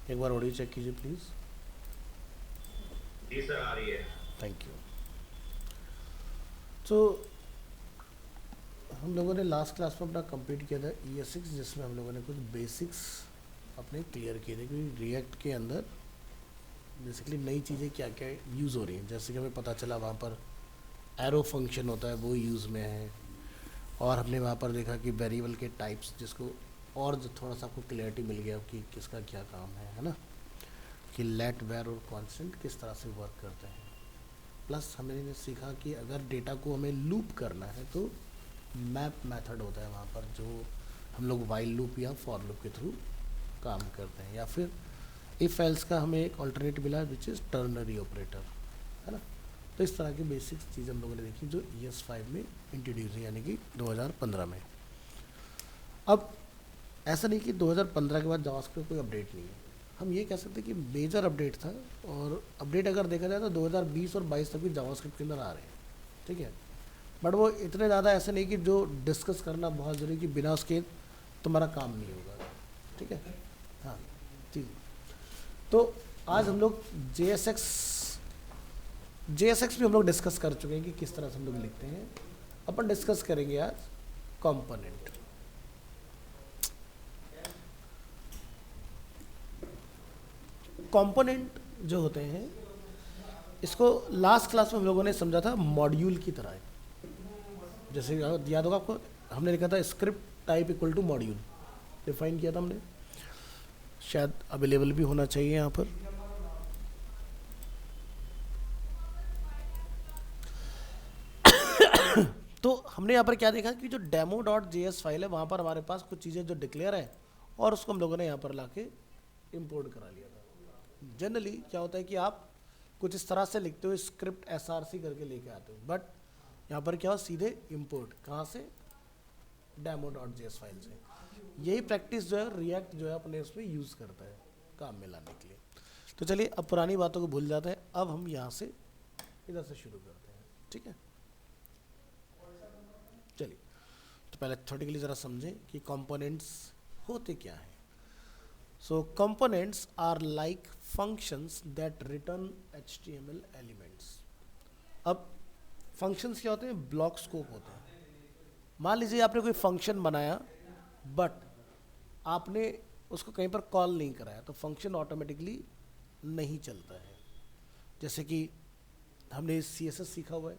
एक बार audio check कीजिए please. Ji sir, आ रही है। Thank you. तो हम लोगों ने लास्ट क्लास में अपना कंप्लीट किया था ES6, जिसमें हम लोगों ने कुछ बेसिक्स अपने क्लियर किए थे कि रिएक्ट के अंदर बेसिकली नई चीज़ें क्या क्या यूज़ हो रही हैं। जैसे कि हमें पता चला वहाँ पर एरो फंक्शन होता है, वो यूज़ में है। और हमने वहाँ पर देखा कि वेरिएबल के टाइप्स, जिसको और जो थोड़ा सा आपको क्लियरिटी मिल गया कि किसका क्या काम है ना, कि लेट, वेर और कॉन्स्टेंट किस तरह से वर्क करते हैं। प्लस हमने सीखा कि अगर डेटा को हमें लूप करना है तो मैप मेथड होता है वहाँ पर, जो हम लोग वाइल लूप या फॉर लूप के थ्रू काम करते हैं। या फिर इफ़ एल्स का हमें एक ऑल्टरनेट मिला विच इज़ टर्नरी ऑपरेटर, है ना। तो इस तरह की बेसिक चीज़ हम लोगों ने देखी जो ES5 में इंट्रोड्यूस हुई, यानी कि 2015 में। अब ऐसा नहीं कि 2015 के बाद जावास्क्रिप्ट कोई अपडेट नहीं है। हम ये कह सकते हैं कि मेजर अपडेट था, और अपडेट अगर देखा जाए तो 2020 और 22 तक भी जावास्क्रिप्ट के अंदर आ रहे हैं, ठीक है। बट वो इतने ज़्यादा ऐसे नहीं कि जो डिस्कस करना बहुत ज़रूरी, कि बिना उसके तुम्हारा काम नहीं होगा, ठीक है। हाँ जी। तो आज हम लोग JSX भी हम लोग डिस्कस कर चुके हैं कि किस तरह से हम लोग लिखते हैं। अपन डिस्कस करेंगे आज कंपोनेंट। कंपोनेंट जो होते हैं, इसको लास्ट क्लास में हम लोगों ने समझा था मॉड्यूल की तरह है। जैसे याद होगा आपको, हमने लिखा था script type equal to module, define किया था हमने। शायद अवेलेबल भी होना चाहिए यहाँ पर। तो हमने यहाँ पर क्या देखा कि जो demo.js फाइल है, वहाँ पर हमारे पास कुछ चीज़ें जो डिक्लेयर है, और उसको हम लोगों ने यहाँ पर लाके इंपोर्ट करा लिया था। जनरली क्या होता है कि आप कुछ इस तरह से लिखते हो, स्क्रिप्ट SRC करके लेके आते हो, बट यहाँ पर क्या हो, सीधे इंपोर्ट कहाँ से, demo.js फाइल से। यही प्रैक्टिस जो है रिएक्ट जो है अपने उसमें यूज़ करता है काम में लाने के लिए। तो चलिए अब पुरानी बातों को भूल जाते हैं, अब हम यहाँ से इधर से शुरू करते हैं, ठीक है। चलिए, तो पहले थ्योरेटिकली ज़रा समझें कि कंपोनेंट्स होते क्या हैं। So components are like functions that return HTML elements. अब फंक्शंस क्या होते हैं, ब्लॉक स्कोप होते हैं। मान लीजिए आपने कोई फंक्शन बनाया, बट आपने उसको कहीं पर कॉल नहीं कराया, तो फंक्शन ऑटोमेटिकली नहीं चलता है। जैसे कि हमने CSS सीखा हुआ है,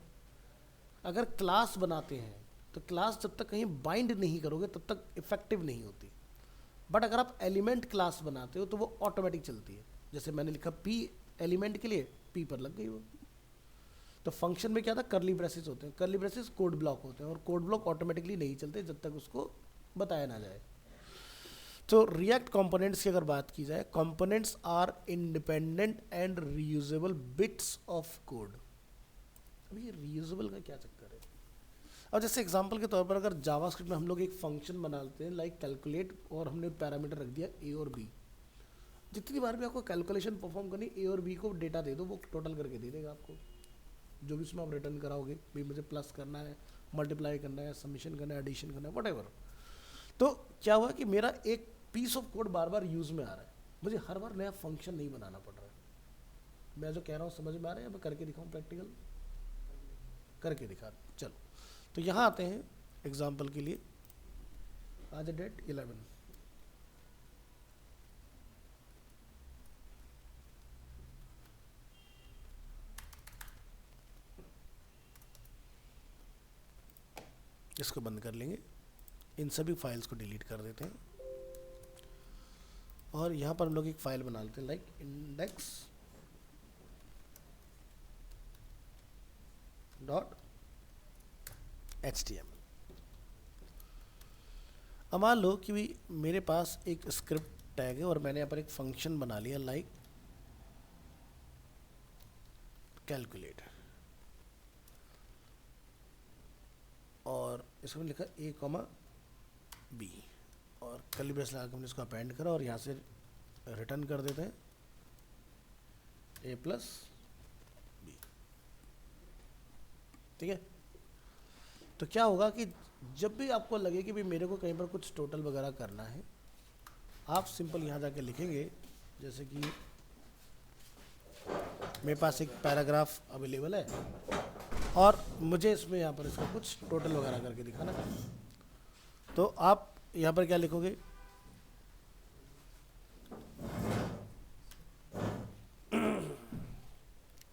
अगर क्लास बनाते हैं तो क्लास जब तक कहीं बाइंड नहीं करोगे तब तक इफेक्टिव नहीं होती। बट अगर आप एलिमेंट क्लास बनाते हो तो वो ऑटोमेटिक चलती है। जैसे मैंने लिखा P एलिमेंट के लिए, P पर लग गई वो। तो फंक्शन में क्या था, कर्ली ब्रेसेस होते हैं, कर्ली ब्रेसेस कोड ब्लॉक होते हैं, और कोड ब्लॉक ऑटोमेटिकली नहीं चलते जब तक उसको बताया ना जाए। तो रिएक्ट कंपोनेंट्स की अगर बात की जाए, components are independent and reusable bits of code. अभी ये रीयूजेबल का क्या चक्कर है। और जैसे एग्जांपल के तौर पर अगर जावास्क्रिप्ट में हम लोग एक फंक्शन बनाते हैं लाइक कैलकुलेट, और हमने पैरामीटर रख दिया A और B। जितनी बार भी आपको कैलकुलेशन परफॉर्म करनी, A और B को डेटा दे दो, वो टोटल करके दे देगा आपको। जो भी उसमें आप रिटर्न कराओगे, भी मुझे प्लस करना है, मल्टीप्लाई करना है, समीशन करना है, एडिशन करना है, वट। तो क्या हुआ कि मेरा एक पीस ऑफ कोड बार बार यूज में आ रहा है, मुझे हर बार नया फंक्शन नहीं बनाना पड़ रहा है। मैं जो कह रहा हूँ समझ में आ रहा है, मैं करके दिखाऊँ, प्रैक्टिकल करके दिखा। चलो, तो यहाँ आते हैं एग्जाम्पल के लिए। आज डेट 11, इसको बंद कर लेंगे, इन सभी फाइल्स को डिलीट कर देते हैं, और यहाँ पर हम लोग एक फाइल बना लेते हैं लाइक इंडेक्स डॉट HTML। अब मान लो कि भी मेरे पास एक स्क्रिप्ट टैग है, और मैंने यहाँ पर एक फंक्शन बना लिया लाइक कैलकुलेट, और इसमें लिखा A, B, और कर्ली ब्रेस लगा के हमने इसको अपेंड करा, और यहाँ से रिटर्न कर देते हैं A + B, ठीक है। तो क्या होगा कि जब भी आपको लगे कि भाई मेरे को कहीं पर कुछ टोटल वगैरह करना है, आप सिंपल यहाँ जाके लिखेंगे जैसे कि मेरे पास एक पैराग्राफ अवेलेबल है और मुझे इसमें यहाँ पर इसका कुछ टोटल वगैरह करके दिखाना है। तो आप यहाँ पर क्या लिखोगे,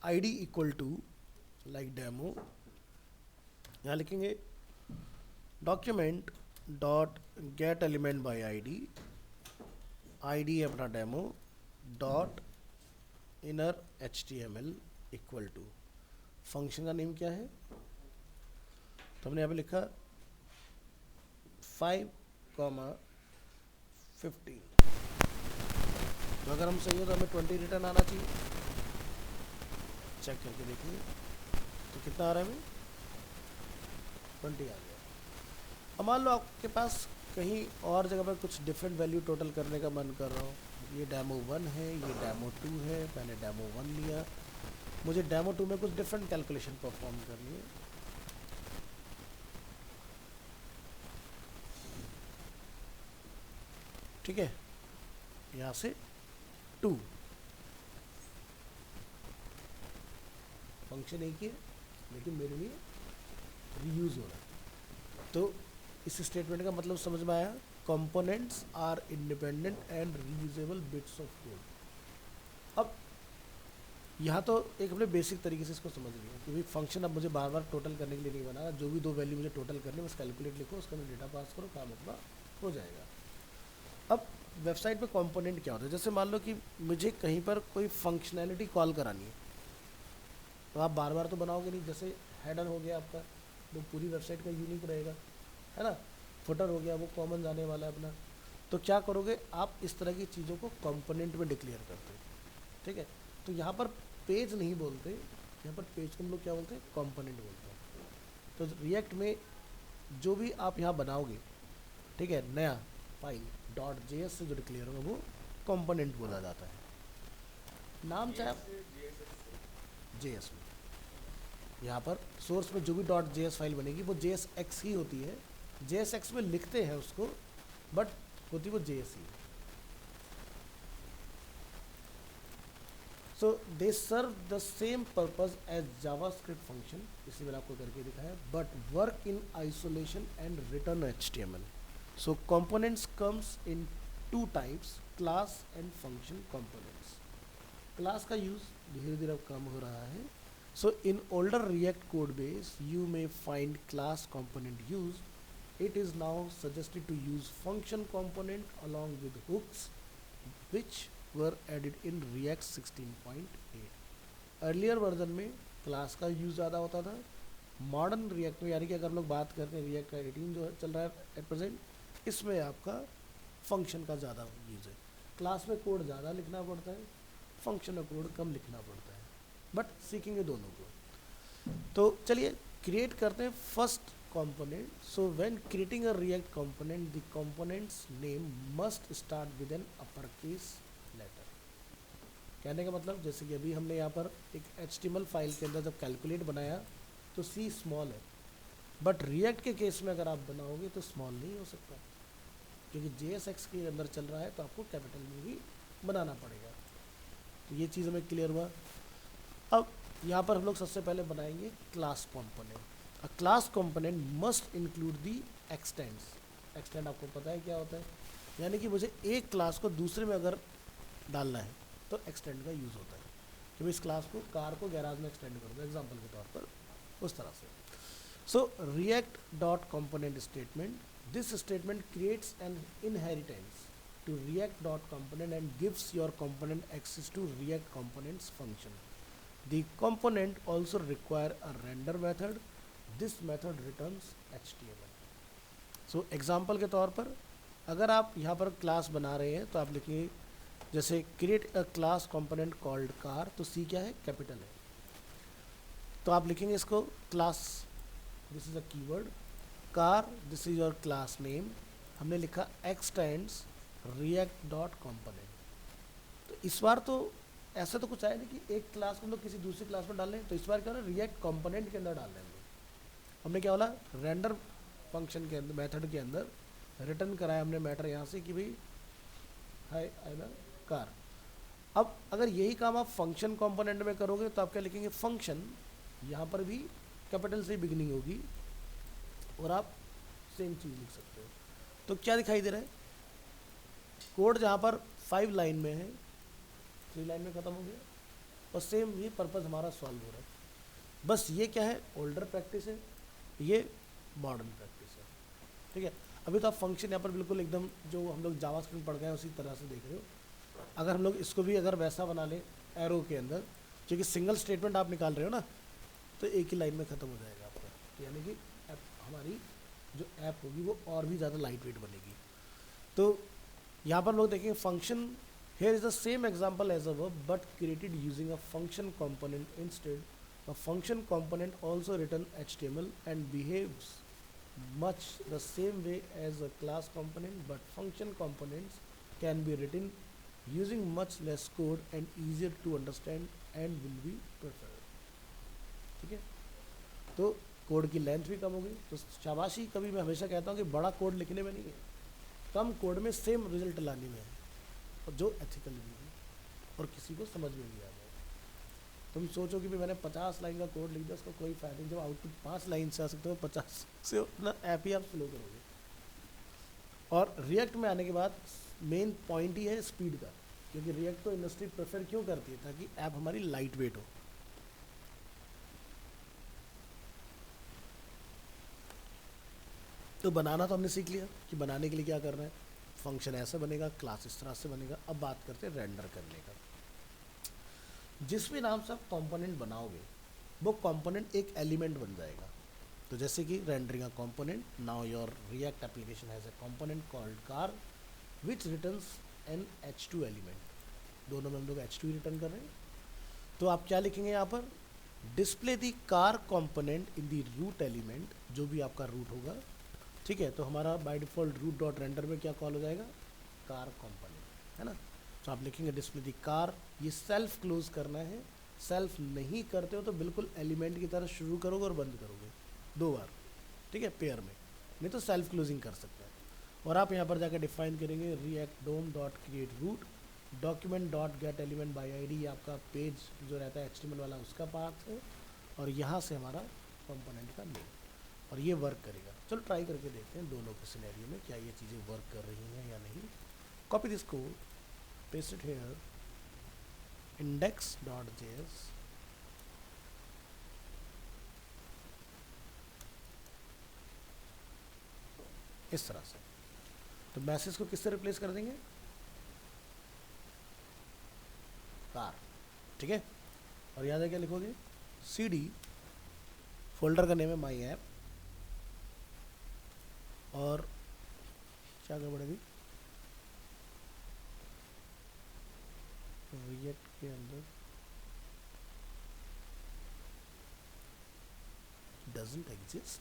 id equal to like demo, यहाँ लिखेंगे document dot get element by ID, ID है अपना demo dot inner HTML equal to, function का नेम क्या है, तो हमने यहाँ पे लिखा 5,15। तो अगर हम सही हो तो हमें 20 रिटर्न आना चाहिए। चेक करके देखिए तो कितना आ रहा है, हमें 20 आ गया। अब मान लो आपके पास कहीं और जगह पर कुछ डिफरेंट वैल्यू टोटल करने का मन कर रहा हो, ये डेमो 1 है, ये डेमो 2 है, मैंने डेमो 1 लिया, मुझे डेमो 2 में कुछ डिफरेंट कैलकुलेशन परफॉर्म करनी है। ठीक है, यहाँ से 2 फंक्शन एक ही है लेकिन मेरे लिए रीयूज हो रहा है। तो इस स्टेटमेंट का मतलब समझ में आया, components are independent and reusable bits of code. अब यहाँ तो एक हमने बेसिक तरीके से इसको समझ लिया कि भाई फंक्शन अब मुझे बार बार टोटल करने के लिए नहीं बनाना, जो भी दो वैल्यू मुझे टोटल करनी है बस कैलकुलेट लिखो, उसका मैं डेटा पास करो, काम अपना हो जाएगा। अब वेबसाइट पे कंपोनेंट क्या होता है, जैसे मान लो कि मुझे कहीं पर कोई फंक्शनैलिटी कॉल करानी है, तो आप बार बार तो बनाओगे नहीं। जैसे हेडर हो गया आपका, वो पूरी वेबसाइट का यूनिक रहेगा, है ना, फुटर हो गया वो कॉमन जाने वाला है अपना, तो क्या करोगे आप इस तरह की चीज़ों को कंपोनेंट में डिक्लेयर करते हो। ठीक है, तो यहाँ पर पेज नहीं बोलते, यहाँ पर पेज को हम लोग क्या बोलते हैं, कंपोनेंट बोलते हैं। तो रिएक्ट में जो भी आप यहाँ बनाओगे, ठीक है, नया फाइल .js से जो डिक्लेयर होगा वो कंपोनेंट बोला जाता है। नाम चाहे आप JS में, यहाँ पर सोर्स में जो भी .js फाइल बनेगी वो JSX ही होती है, JSX में लिखते हैं उसको, बट होती वो JS ही है। So they serve the same purpose as JavaScript function, इसलिए मैंने आपको करके दिखाया, but work in isolation and return HTML। सो components comes in two types, class and function components। Class का यूज धीरे धीरे अब कम हो रहा है। So in older React code base you may find class component use, it is now suggested to use function component along with hooks which were added in React 16.8। Earlier version में class का use ज़्यादा होता था, modern react में, यानी कि अगर हम लोग बात करते हैं रिएक्ट का 18 जो चल रहा है एट प्रेजेंट, इसमें आपका फंक्शन का ज़्यादा यूज़ है। क्लास में कोड ज़्यादा लिखना पड़ता है, फंक्शन में कोड कम लिखना पड़ता है, बट सीखेंगे दोनों को। तो चलिए क्रिएट करते हैं first component। So when creating a React component, the component's name must start with an uppercase letter। कहने का मतलब जैसे कि अभी हमने यहाँ पर एक HTML फाइल के अंदर जब कैलकुलेट बनाया तो C स्मॉल है, बट React के केस में अगर आप बनाओगे तो स्मॉल नहीं हो सकता, क्योंकि JSX के अंदर चल रहा है तो आपको कैपिटल में भी बनाना पड़ेगा। तो ये चीज़ हमें क्लियर हुआ। अब यहाँ पर हम लोग सबसे पहले बनाएंगे class component. A class component must include the extends। extend आपको पता है क्या होता है, यानी कि मुझे एक क्लास को दूसरे में अगर डालना है तो extend का यूज़ होता है कि मैं इस क्लास को कार को गैराज में एक्सटेंड करूँगा एग्जांपल के तौर पर, उस तरह से। सो react dot component statement, this statement creates an inheritance to react dot component and gives your component access to react components function। The component also require a render method, this method returns HTML। So example के तौर पर अगर आप यहाँ पर class बना रहे हैं तो आप लिखिए जैसे create a class component called car, तो C क्या है, कैपिटल है, तो आप लिखेंगे इसको class, this is a keyword car, this is your class name, हमने लिखा एक्सटेंड्स रिएक्ट डॉट कंपोनेंट। तो इस बार तो ऐसा तो कुछ आया नहीं कि एक क्लास को हम लोग किसी दूसरी क्लास में डाल रहे हैं, तो इस बार क्या हो रहा है, रिएक्ट कंपोनेंट के अंदर डाल रहे हैं। हमने क्या बोला, रेंडर फंक्शन के अंदर मेथड के अंदर रिटर्न कराया हमने मैटर यहाँ से कि भाई हाय आई एम कार, अब अगर यही काम आप फंक्शन कंपोनेंट में करोगे तो आप क्या लिखेंगे, फंक्शन, यहाँ पर भी कैपिटल से बिगिनिंग होगी और आप सेम चीज़ लिख सकते हो। तो क्या दिखाई दे रहा है, कोड जहाँ पर 5 लाइन में है 3 लाइन में ख़त्म हो गया और सेम ये पर्पज़ हमारा सॉल्व हो रहा है। बस ये क्या है, ओल्डर प्रैक्टिस है, ये मॉडर्न प्रैक्टिस है। ठीक है, अभी तो आप फंक्शन यहाँ पर बिल्कुल एकदम जो हम लोग जावास्क्रिप्ट पढ़ गए उसी तरह से देख रहे हो। अगर हम लोग इसको भी अगर वैसा बना लें एरो के अंदर, क्योंकि सिंगल स्टेटमेंट आप निकाल रहे हो ना, तो एक ही लाइन में ख़त्म हो जाएगा आपका। तो यानी कि हमारी जो ऐप होगी वो और भी ज़्यादा लाइट वेट बनेगी। तो यहाँ पर लोग देखेंगे function, here is the same example as a verb but created using a function component instead. A function component also return HTML and behaves much the same way as a class component, but function components can be written using much less code and easier to understand and will be preferred। ठीक है, तो code की length भी कम होगी। तो शाबाशी, कभी मैं हमेशा कहता हूँ कि बड़ा कोड लिखने में नहीं है, कम कोड में सेम रिजल्ट लाने में है, और जो एथिकल भी है और किसी को समझ में भी आ जाए। तुम सोचो कि भी मैंने 50 लाइन का कोड लिख दिया, उसका कोई फ़ायदा नहीं। जब आउटपुट 5 लाइन से आ सकते हो, 50 से अपना ऐप ही आप स्लो करोगे। और रिएक्ट में आने के बाद मेन पॉइंट ही है स्पीड का, क्योंकि रिएक्ट को इंडस्ट्री प्रेफर क्यों करती है, ताकि ऐप हमारी लाइट वेट हो। तो बनाना तो हमने सीख लिया कि बनाने के लिए क्या करना है, फंक्शन ऐसे बनेगा, क्लास इस तरह से बनेगा। अब बात करते हैं रेंडर करने का। जिस भी नाम से आप कंपोनेंट बनाओगे वो कंपोनेंट एक एलिमेंट बन जाएगा। तो जैसे कि rendering a component, now your React application has a component called car which returns an H2 element. दोनों में हम लोग H2 रिटर्न कर रहे हैं। तो आप क्या लिखेंगे यहाँ पर, display the car component in the root element, जो भी आपका रूट होगा। ठीक है, तो हमारा by default root dot render में क्या कॉल हो जाएगा, कार कंपोनेंट, है ना। तो आप लिखेंगे डिस्प्ले दी कार, ये सेल्फ क्लोज करना है। सेल्फ नहीं करते हो तो बिल्कुल एलिमेंट की तरह शुरू करोगे और बंद करोगे 2 बार, ठीक है, पेयर में, नहीं तो सेल्फ क्लोजिंग कर सकते हैं। और आप यहाँ पर जाकर डिफाइन करेंगे React DOM dot create root document dot get element by ID, आपका पेज जो रहता है HTML वाला उसका पार्ट है, और यहाँ से हमारा कंपोनेंट का नेम, और ये वर्क करेगा। चलो ट्राई करके देखते हैं दोनों के सिनेरियो में क्या ये चीज़ें वर्क कर रही हैं या नहीं। Copy this code, paste it here, index.js, इस तरह से। तो मैसेज को किससे रिप्लेस कर देंगे, कार, ठीक है। और याद है क्या लिखोगे, CD, फोल्डर का नेम है माई ऐप, और क्या गड़बड़ है, रिएक्ट के अंदर डजंट एग्जिस्ट,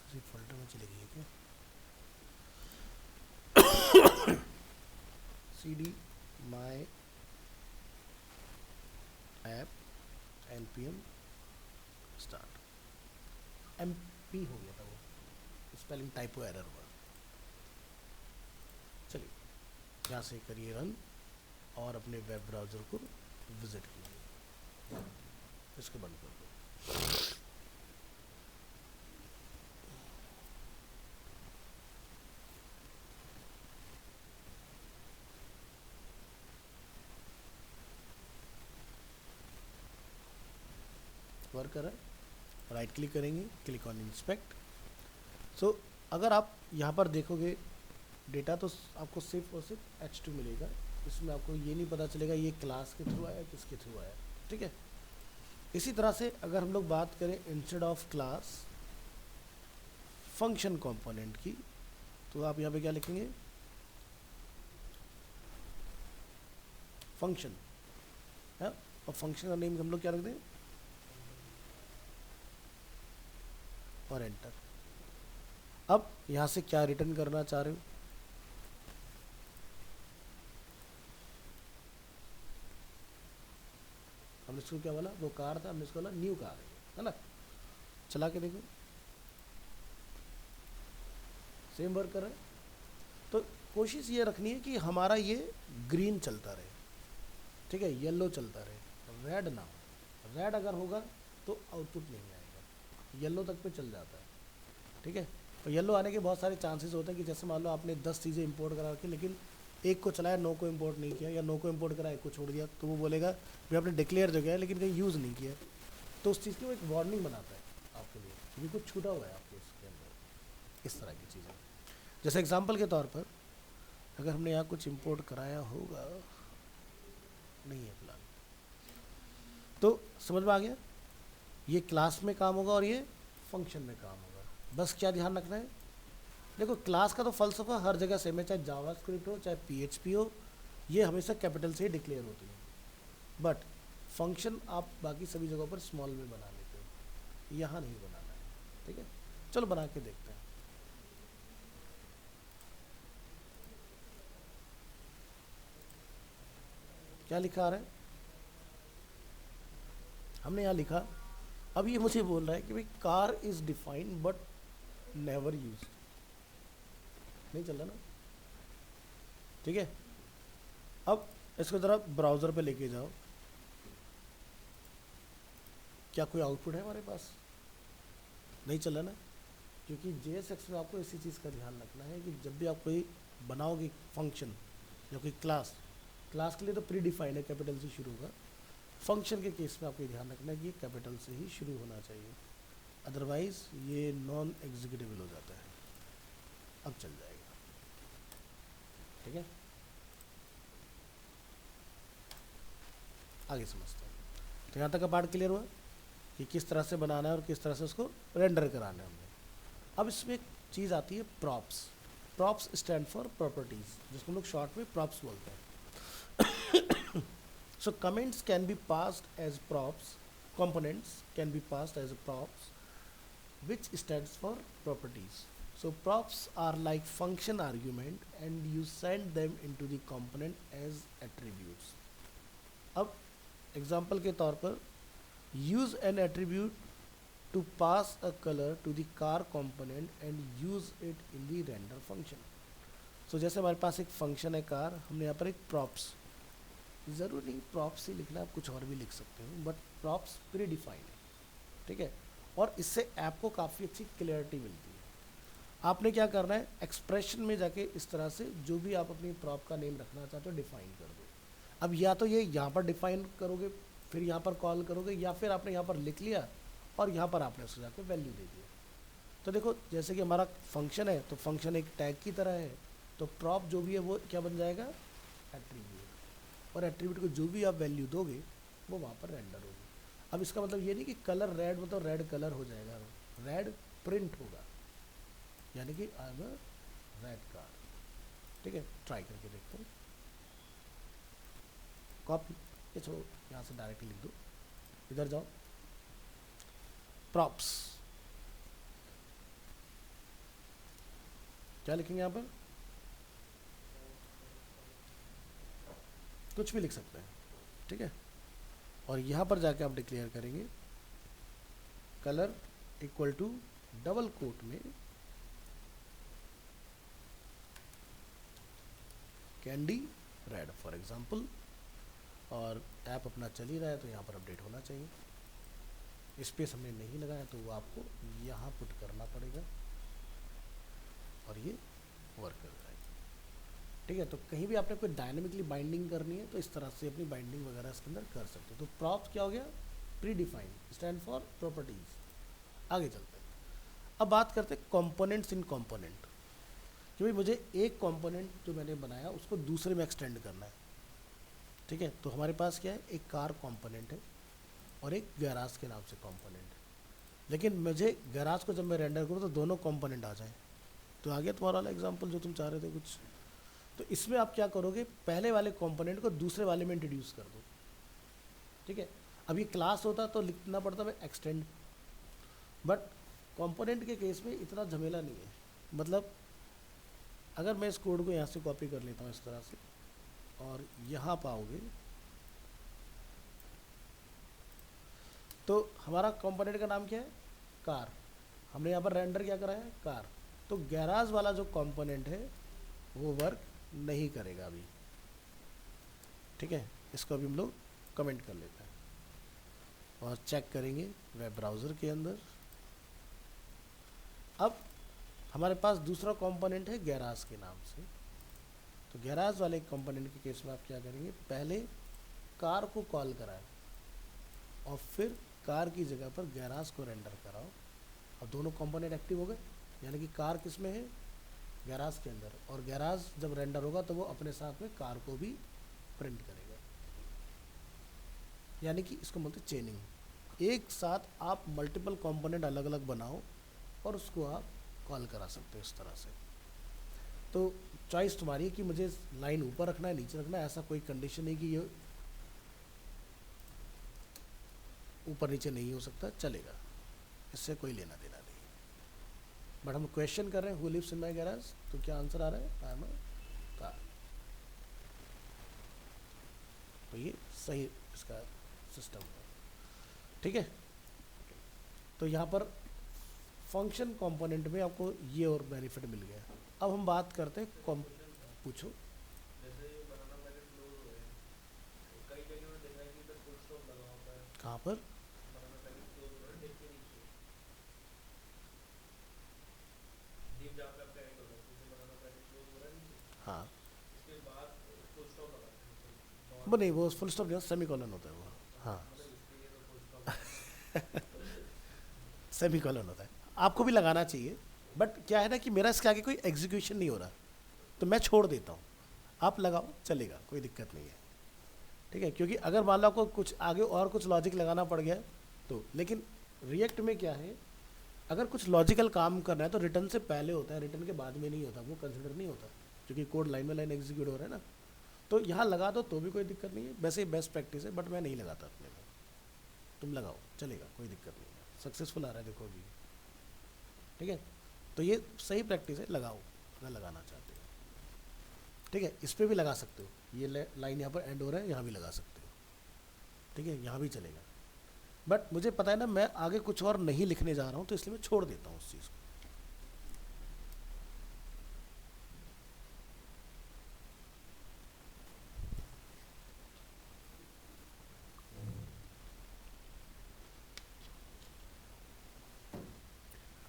किसी फोल्डर में चली गई है क्या, CD my app npm start, MP हो गया था वो, स्पेलिंग टाइपो एरर हुआ। चलिए यहाँ से करिए रन और अपने वेब ब्राउज़र को विजिट कीजिए, इसको बंद कर दो। वर्क कर रहा है, राइट क्लिक करेंगे, क्लिक ऑन इंस्पेक्ट। सो अगर आप यहाँ पर देखोगे डेटा तो आपको सिर्फ और सिर्फ H2 मिलेगा, इसमें आपको ये नहीं पता चलेगा ये क्लास के थ्रू आया किसके थ्रू आया, ठीक है। इसी तरह से अगर हम लोग बात करें instead of class function component की, तो आप यहाँ पे क्या लिखेंगे, फंक्शन है, और फंक्शन का नेम हम लोग क्या रख दें, और एंटर। अब यहाँ से क्या रिटर्न करना चाह रहे हो, हमने इसको क्या बोला, वो कार था, हमने इसको बोला न्यू कार है ना। चला के देखो, सेम वर्क कर रहा है। तो कोशिश ये रखनी है कि हमारा ये ग्रीन चलता रहे, ठीक है, येलो चलता रहे, रेड ना हो। रेड अगर होगा तो आउटपुट नहीं आएगा, येलो तक पे चल जाता है, ठीक है। तो येलो आने के बहुत सारे चांसेस होते हैं कि जैसे मान लो आपने 10 चीज़ें इंपोर्ट करा रखी, लेकिन एक को चलाया, 9 को इंपोर्ट नहीं किया, या 9 को इंपोर्ट करा, एक को छोड़ दिया, तो वो बोलेगा भाई आपने डिक्लेयर जो किया है लेकिन कहीं यूज़ नहीं किया। तो उस चीज़ की वो एक वार्निंग बनाता है आपके लिए, क्योंकि कुछ छूटा हुआ है आपके इसके अंदर, इस तरह की चीज़ें। जैसे एग्जांपल के तौर पर अगर हमने यहाँ कुछ इंपोर्ट कराया होगा, नहीं है फिलहाल, तो समझ में आ गया, ये क्लास में काम होगा और ये फंक्शन में काम होगा। बस क्या ध्यान रखना है, देखो क्लास का तो फलसफा हर जगह सेम है, चाहे जावास्क्रिप्ट हो चाहे पीएचपी हो, ये हमेशा कैपिटल से ही डिक्लेयर होती है। बट फंक्शन आप बाकी सभी जगहों पर स्मॉल में बना लेते हो, यहाँ नहीं बनाना है, ठीक है। चलो बना के देखते हैं। क्या लिखा आ रहा है, हमने यहाँ लिखा, अब ये मुझे बोल रहा है कि भाई car is defined but never use, नहीं चल रहा ना, ठीक है। अब इसको ज़रा ब्राउज़र पे लेके जाओ, क्या कोई आउटपुट है हमारे पास, नहीं चल रहा ना, क्योंकि JSX में आपको इसी चीज़ का ध्यान रखना है कि जब भी आप कोई बनाओगे फंक्शन या कोई क्लास, क्लास के लिए तो प्री डिफाइंड है, कैपिटल से शुरू होगा। फंक्शन के केस में आपको ध्यान रखना है कि कैपिटल से ही शुरू होना चाहिए, अदरवाइज ये नॉन एग्जीक्यूटेबल हो जाता है। अब चल जाएगा, ठीक है। आगे समझते हैं। तो यहाँ तक का पार्ट क्लियर हुआ कि किस तरह से बनाना है और किस तरह से उसको रेंडर कराना है हमने। अब इसमें एक चीज़ आती है props. Props stand for properties, जिसको हम लोग शॉर्ट में प्रॉप्स बोलते हैं। So comments can be passed as props, components can be passed as props, which stands for properties. So props are like function argument and you send them into the component as attributes. अब example के तौर पर use an attribute to pass a color to the car component and use it in the render function. So जैसे हमारे पास एक function है car, हमने यहाँ पर एक props, ज़रूर नहीं प्रॉप्स ही लिखना, आप कुछ और भी लिख सकते हो, बट प्रॉप्स प्री डिफाइंड है, ठीक है। और इससे ऐप को काफ़ी अच्छी क्लियरिटी मिलती है। आपने क्या करना है, एक्सप्रेशन में जाके इस तरह से जो भी आप अपनी प्रॉप का नेम रखना चाहते हो डिफाइन कर दो। अब या तो ये यहाँ पर डिफाइन करोगे, फिर यहाँ पर कॉल करोगे, या फिर आपने यहाँ पर लिख लिया और यहाँ पर आपने उसको जाके वैल्यू दे दिया। तो देखो जैसे कि हमारा फंक्शन है, तो फंक्शन एक टैग की तरह है, तो प्रॉप जो भी है वो क्या बन जाएगा, एट्रीब्यूट, और एट्रीब्यूट को जो भी आप वैल्यू दोगे वो वहाँ पर रेंडर होगी। अब इसका मतलब ये नहीं कि कलर रेड मतलब रेड कलर हो जाएगा, रेड प्रिंट होगा, यानी कि I am a red car, ठीक है। ट्राई करके देखते हैं, कॉपी, ये छोड़ो, यहाँ से डायरेक्ट लिख दो, इधर जाओ, प्रॉप्स, क्या लिखेंगे यहाँ पर, कुछ भी लिख सकते हैं, ठीक है। और यहाँ पर जाके आप डिक्लेयर करेंगे colour equal to double quote में कैंडी रेड फॉर एग्जांपल, और ऐप अपना चल ही रहा है तो यहाँ पर अपडेट होना चाहिए। स्पेस हमने नहीं लगाया तो वो आपको यहाँ पुट करना पड़ेगा और ये वर्क कर जाएगा, ठीक है। तो कहीं भी आपने कोई डायनेमिकली बाइंडिंग करनी है तो इस तरह से अपनी बाइंडिंग वगैरह इसके अंदर कर सकते हो। तो प्रॉप्स क्या हो गया, pre defined, stand for properties. आगे चलते हैं, अब बात करते हैं कंपोनेंट्स इन कंपोनेंट, कि भाई मुझे एक कंपोनेंट जो मैंने बनाया उसको दूसरे में एक्सटेंड करना है, ठीक है। तो हमारे पास क्या है, एक कार कंपोनेंट है और एक गैराज के नाम से कंपोनेंट है, लेकिन मुझे गैराज को जब मैं रेंडर करूँ तो दोनों कंपोनेंट आ जाएँ। तो आ गया तुम्हारा वाला एग्जाम्पल जो तुम चाह रहे थे कुछ। तो इसमें आप क्या करोगे, पहले वाले कंपोनेंट को दूसरे वाले में इंट्रोड्यूस कर दो, ठीक है। अब ये क्लास होता तो लिखना पड़ता है एक्सटेंड, बट कंपोनेंट के केस में इतना झमेला नहीं है। मतलब अगर मैं इस कोड को यहाँ से कॉपी कर लेता हूँ इस तरह से और यहाँ पाओगे तो हमारा कंपोनेंट का नाम क्या है, कार। हमने यहाँ पर रेंडर क्या कराया है, कार। तो गैराज वाला जो कंपोनेंट है वो वर्क नहीं करेगा अभी, ठीक है। इसको अभी हम लोग कमेंट कर लेते हैं और चेक करेंगे वेब ब्राउज़र के अंदर। अब हमारे पास दूसरा कंपोनेंट है गैराज के नाम से। तो गैराज वाले कंपोनेंट के केस में आप क्या करेंगे, पहले कार को कॉल कराएं और फिर कार की जगह पर गैराज को रेंडर कराओ, और दोनों कंपोनेंट एक्टिव हो गए। यानी कि कार किस में है, गैराज के अंदर, और गैराज जब रेंडर होगा तो वो अपने साथ में कार को भी प्रिंट करेगा। यानी कि इसको बोलते हैं चेनिंग। एक साथ आप मल्टीपल कंपोनेंट अलग अलग बनाओ और उसको आप कॉल करा सकते हो इस तरह से। तो चॉइस तुम्हारी है कि मुझे लाइन ऊपर रखना है, नीचे रखना है, ऐसा कोई कंडीशन नहीं कि ये ऊपर नीचे नहीं हो सकता, चलेगा, इससे कोई लेना देना नहीं। बट हम क्वेश्चन कर रहे हैं who lives in my garage, तो क्या आंसर आ रहा है, आई एम अ कार। तो ये सही इसका सिस्टम है, ठीक है। तो यहाँ पर फंक्शन कंपोनेंट में आपको ये और बेनिफिट मिल गया। अब हम बात करते हैं पूछो। कहाँ पर, हाँ वो नहीं, वो फुल स्टॉप नहीं, सेमी कॉलन होता है वो, हाँ सेमी कॉलन होता है। आपको भी लगाना चाहिए, बट क्या है ना कि मेरा इसके आगे कोई एग्जीक्यूशन नहीं हो रहा, तो मैं छोड़ देता हूँ, आप लगाओ चलेगा, कोई दिक्कत नहीं है, ठीक है। क्योंकि अगर मान लो आपको कुछ आगे और कुछ लॉजिक लगाना पड़ गया तो, लेकिन रिएक्ट में क्या है, अगर कुछ लॉजिकल काम करना है तो रिटर्न से पहले होता है, रिटर्न के बाद में नहीं होता, वो कंसिडर नहीं होता, क्योंकि code line by line execute हो रहा है ना। तो यहाँ लगा दो तो भी कोई दिक्कत नहीं है, वैसे बेस्ट प्रैक्टिस है, बट मैं नहीं लगाता अपने में। तुम लगाओ चलेगा, कोई दिक्कत नहीं है, सक्सेसफुल आ रहा है देखो अभी, ठीक है। तो ये सही प्रैक्टिस है, लगाओ अगर लगाना चाहते हो, ठीक है। इस पर भी लगा सकते हो, ये लाइन यहाँ पर एंड हो रहा है, यहाँ भी लगा सकते हो, ठीक है, यहाँ भी चलेगा। बट मुझे पता है ना मैं आगे कुछ और नहीं लिखने जा रहा हूँ, तो इसलिए मैं छोड़ देता हूँ उस चीज़ को।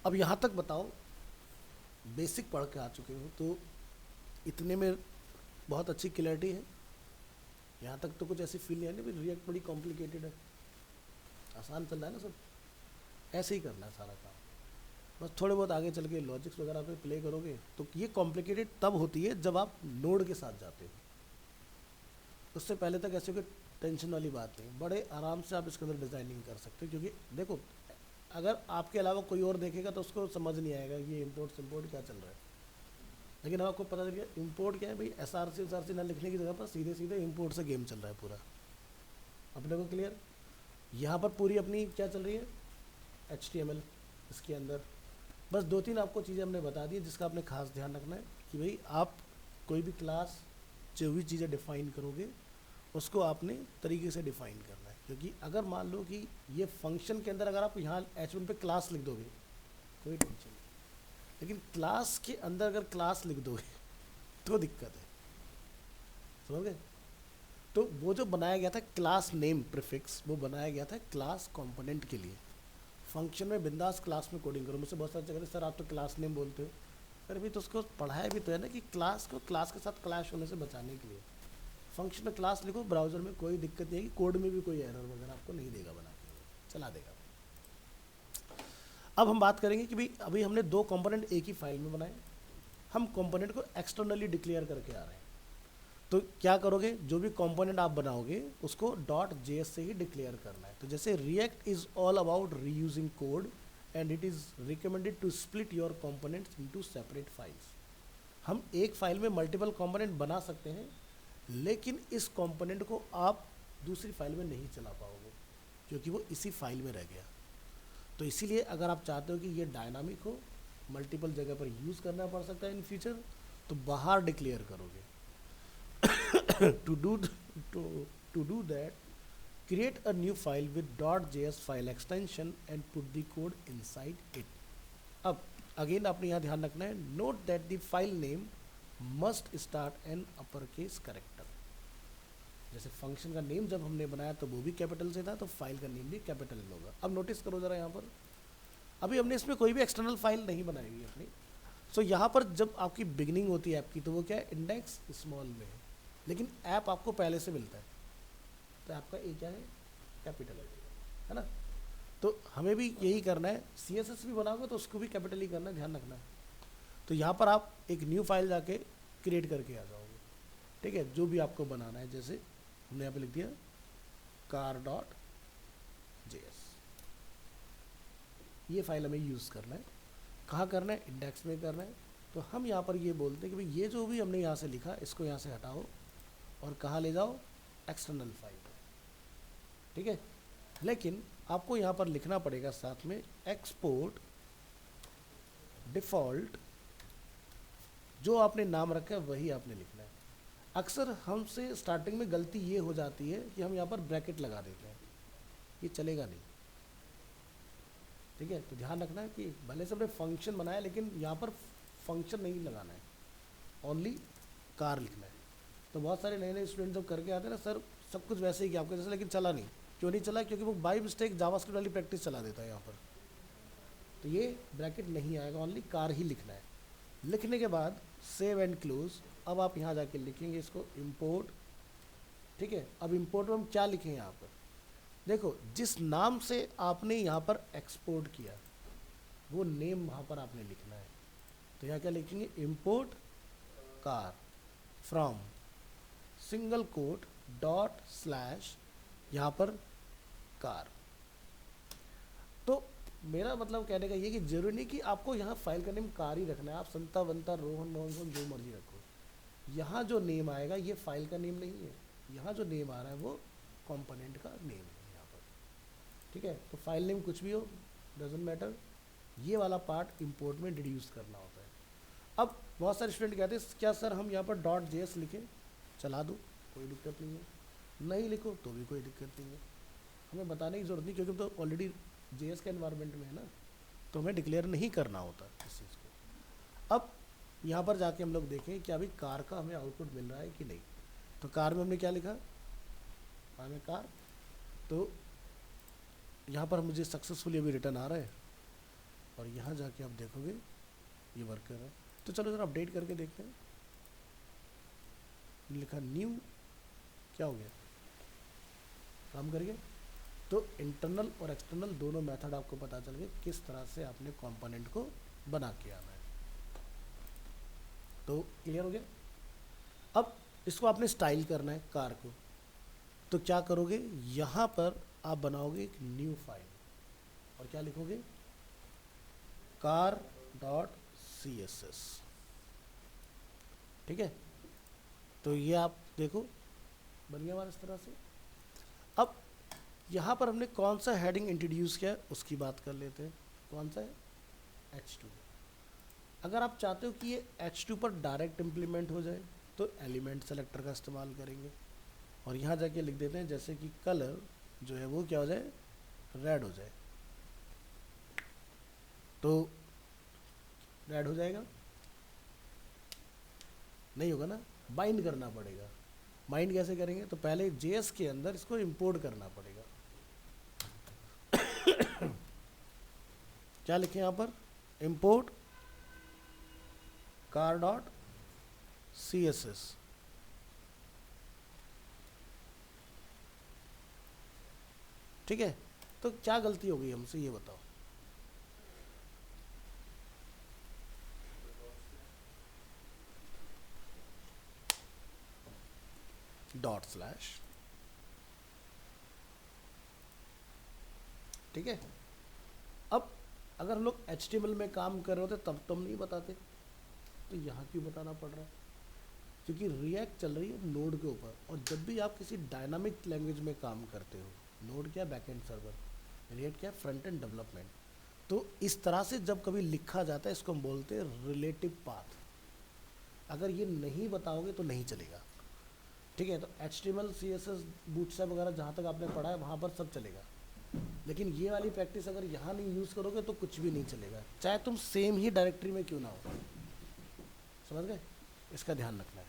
अब यहाँ तक बताओ, बेसिक पढ़ के आ चुके हो तो इतने में बहुत अच्छी क्लैरिटी है। यहाँ तक तो कुछ ऐसी फील नहीं है ना भी रिएक्ट बड़ी कॉम्प्लिकेटेड है, आसान चल रहा है ना सब, ऐसे ही करना है सारा काम। बस थोड़े बहुत आगे चल के लॉजिक्स वगैरह पे प्ले करोगे तो ये कॉम्प्लिकेटेड तब होती है जब आप नोड के साथ जाते हो। उससे पहले तक ऐसे कोई टेंशन वाली बात नहीं, बड़े आराम से आप इसके अंदर डिज़ाइनिंग कर सकते हो। क्योंकि देखो अगर आपके अलावा कोई और देखेगा तो उसको समझ नहीं आएगा ये इम्पोर्ट सिम्पोर्ट क्या चल रहा है। लेकिन अब आपको पता चल गया इम्पोर्ट क्या है भाई, SRC ना लिखने की जगह पर सीधे सीधे इम्पोर्ट से गेम चल रहा है पूरा, अपने को क्लियर। यहाँ पर पूरी अपनी क्या चल रही है, HTML इसके अंदर। बस 2-3 आपको चीज़ें हमने बता दी जिसका आपने खास ध्यान रखना है कि भाई आप कोई भी क्लास जो भी चीज़ें डिफ़ाइन करोगे उसको आपने तरीके से डिफ़ाइन करना है। क्योंकि अगर मान लो कि ये फंक्शन के अंदर अगर आप यहाँ H1 पे क्लास लिख दोगे कोई टेंशन नहीं, लेकिन क्लास के अंदर अगर क्लास लिख दोगे तो दिक्कत है, समझ गए। तो वो जो बनाया गया था क्लास नेम प्रीफिक्स, वो बनाया गया था क्लास कंपोनेंट के लिए। फंक्शन में बिंदास क्लास में कोडिंग करो। मुझसे बहुत सारे जगह सर आप तो क्लास नेम बोलते हो, अरे भाई तो उसको पढ़ाया भी तो है ना कि क्लास को क्लास के साथ क्लैश होने से बचाने के लिए फंक्शन में क्लास लिखो, ब्राउज़र में कोई दिक्कत नहीं है कि कोड में भी कोई एरर वगैरह आपको नहीं देगा बना के, चला देगा। अब हम बात करेंगे कि भाई अभी हमने 2 कंपोनेंट एक ही फाइल में बनाए, हम कंपोनेंट को एक्सटर्नली डिक्लेयर करके आ रहे हैं। तो क्या करोगे, जो भी कंपोनेंट आप बनाओगे उसको .js से ही डिक्लेयर करना है। तो जैसे React is all about reusing code and it is recommended to split your components into separate files. हम एक फाइल में मल्टीपल कंपोनेंट बना सकते हैं, लेकिन इस कंपोनेंट को आप दूसरी फाइल में नहीं चला पाओगे क्योंकि वो इसी फाइल में रह गया। तो इसीलिए अगर आप चाहते हो कि ये डायनामिक हो, मल्टीपल जगह पर यूज़ करना पड़ सकता है इन फ्यूचर, तो बाहर डिक्लेयर करोगे। to do that, create a new file with .js file extension and put the code inside it. अब अगेन आपने यहाँ ध्यान रखना है, note that the file name must start an upper case character. जैसे फंक्शन का name जब हमने बनाया तो वो भी कैपिटल से था, तो फाइल का नेम भी कैपिटल में होगा। अब नोटिस करो जरा यहाँ पर, अभी हमने इसमें कोई भी एक्सटर्नल फाइल नहीं बनाई हुई अपनी। सो यहाँ पर जब आपकी बिगिनिंग होती है ऐप की, तो वो क्या है, इंडेक्स स्मॉल में है, लेकिन ऐप आपको पहले से मिलता है, तो ऐप का ए क्या है, कैपिटल है ना। तो हमें भी यही करना है, CSS भी बनाओगे तो उसको भी कैपिटल ही करना है, ध्यान रखना है। तो यहाँ पर आप एक न्यू फाइल जाके क्रिएट करके आ जाओगे, ठीक है, जो भी आपको बनाना है। जैसे हमने यहाँ पे लिख दिया car.js, ये फाइल हमें यूज़ करना है। कहाँ करना है, इंडेक्स में करना है। तो हम यहाँ पर ये बोलते हैं कि भाई ये जो भी हमने यहाँ से लिखा इसको यहाँ से हटाओ और कहाँ ले जाओ, एक्सटर्नल फाइल, ठीक है। लेकिन आपको यहाँ पर लिखना पड़ेगा साथ में एक्सपोर्ट डिफ़ॉल्ट, जो आपने नाम रखा है वही आपने लिखना है। अक्सर हमसे स्टार्टिंग में गलती ये हो जाती है कि हम यहाँ पर ब्रैकेट लगा देते हैं, ये चलेगा नहीं, ठीक है। तो ध्यान रखना है कि भले से हमने फंक्शन बनाया लेकिन यहाँ पर फंक्शन नहीं लगाना है, ओनली कार लिखना है। तो बहुत सारे नए नए स्टूडेंट जब करके आते हैं ना, सर सब कुछ वैसे ही किया आपके जैसे, लेकिन चला नहीं। क्यों नहीं चला, क्योंकि वो बाई मिस्टेक जावास्क्रिप्ट वाली प्रैक्टिस चला देता है यहाँ पर। तो ये ब्रैकेट नहीं आएगा, ओनली कार ही लिखना है। लिखने के बाद सेव एंड क्लोज। अब आप यहाँ जाके लिखेंगे इसको इम्पोर्ट, ठीक है। अब इम्पोर्ट में हम क्या लिखें यहाँ पर, देखो जिस नाम से आपने यहाँ पर एक्सपोर्ट किया वो नेम वहाँ पर आपने लिखना है। तो यहाँ क्या लिखेंगे, import car from single quote dot slash यहाँ पर कार। तो मेरा मतलब कहने का ये कि जरूरी नहीं कि आपको यहाँ फाइल का नेम कार ही रखना है, आप संता बनता रोहन मोहन जो मर्जी रखो। यहाँ जो नेम आएगा ये फाइल का नेम नहीं है, यहाँ जो नेम आ रहा है वो कंपोनेंट का नेम है यहाँ पर, ठीक है। तो फाइल नेम कुछ भी हो, डजेंट मैटर, ये वाला पार्ट इंपोर्ट में डिड्यूस करना होता है। अब बहुत सारे स्टूडेंट कहते हैं क्या सर हम यहाँ पर .js लिखें, चला दूँ, कोई दिक्कत नहीं है, नहीं लिखो तो भी कोई दिक्कत नहीं है, हमें बताने की ज़रूरत नहीं, क्योंकि तो ऑलरेडी JS के एनवायरनमेंट में है ना, तो हमें डिक्लेयर नहीं करना होता इस चीज़ को। अब यहाँ पर जाके हम लोग देखें कि अभी कार का हमें आउटपुट मिल रहा है कि नहीं। तो कार में हमने क्या लिखा, हमें कार, तो यहाँ पर मुझे सक्सेसफुली अभी रिटर्न आ रहा है, और यहाँ जाके आप देखोगे ये वर्क कर रहा है। तो चलो जरा अपडेट करके देखते हैं। लिखा न्यू, क्या हो गया, काम कर गया। तो इंटरनल और एक्सटर्नल दोनों मेथड आपको पता चल गए किस तरह से आपने कंपोनेंट को बना के आना है। तो क्लियर हो गया। अब इसको आपने स्टाइल करना है कार को, तो क्या करोगे, यहाँ पर आप बनाओगे एक न्यू फाइल और क्या लिखोगे, car.css, ठीक है। तो ये आप देखो बन गया हमारा इस तरह से। अब यहाँ पर हमने कौन सा हेडिंग इंट्रोड्यूस किया है उसकी बात कर लेते हैं। कौन सा है, H2। अगर आप चाहते हो कि ये H2 पर डायरेक्ट इम्प्लीमेंट हो जाए तो एलिमेंट सेलेक्टर का इस्तेमाल करेंगे, और यहाँ जाके लिख देते हैं जैसे कि कलर जो है वो क्या हो जाए, रेड हो जाए, तो रेड हो जाएगा, नहीं होगा ना, बाइंड करना पड़ेगा। बाइंड कैसे करेंगे, तो पहले JS के अंदर इसको इंपोर्ट करना पड़ेगा। क्या लिखें यहाँ पर, इंपोर्ट car.css, ठीक है। तो क्या गलती हो गई हमसे ये बताओ, डॉट स्लैश, ठीक है। अब अगर हम लोग HTML में काम कर रहे होते तब तो हम नहीं बताते, तो यहाँ क्यों बताना पड़ रहा है, क्योंकि रिएक्ट चल रही है नोड के ऊपर, और जब भी आप किसी डायनामिक लैंग्वेज में काम करते हो, नोड क्या बैकएंड सर्वर, रिएक्ट क्या फ्रंट एंड डेवलपमेंट, तो इस तरह से जब कभी लिखा जाता है इसको हम बोलते हैं रिलेटिव पाथ। अगर ये नहीं बताओगे तो नहीं चलेगा, ठीक है। तो HTML CSS बूटस्ट्रैप वगैरह जहाँ तक आपने पढ़ा है वहाँ पर सब चलेगा, लेकिन ये वाली प्रैक्टिस अगर यहाँ नहीं यूज़ करोगे तो कुछ भी नहीं चलेगा, चाहे तुम सेम ही डायरेक्टरी में क्यों ना हो, समझ गए। इसका ध्यान रखना है।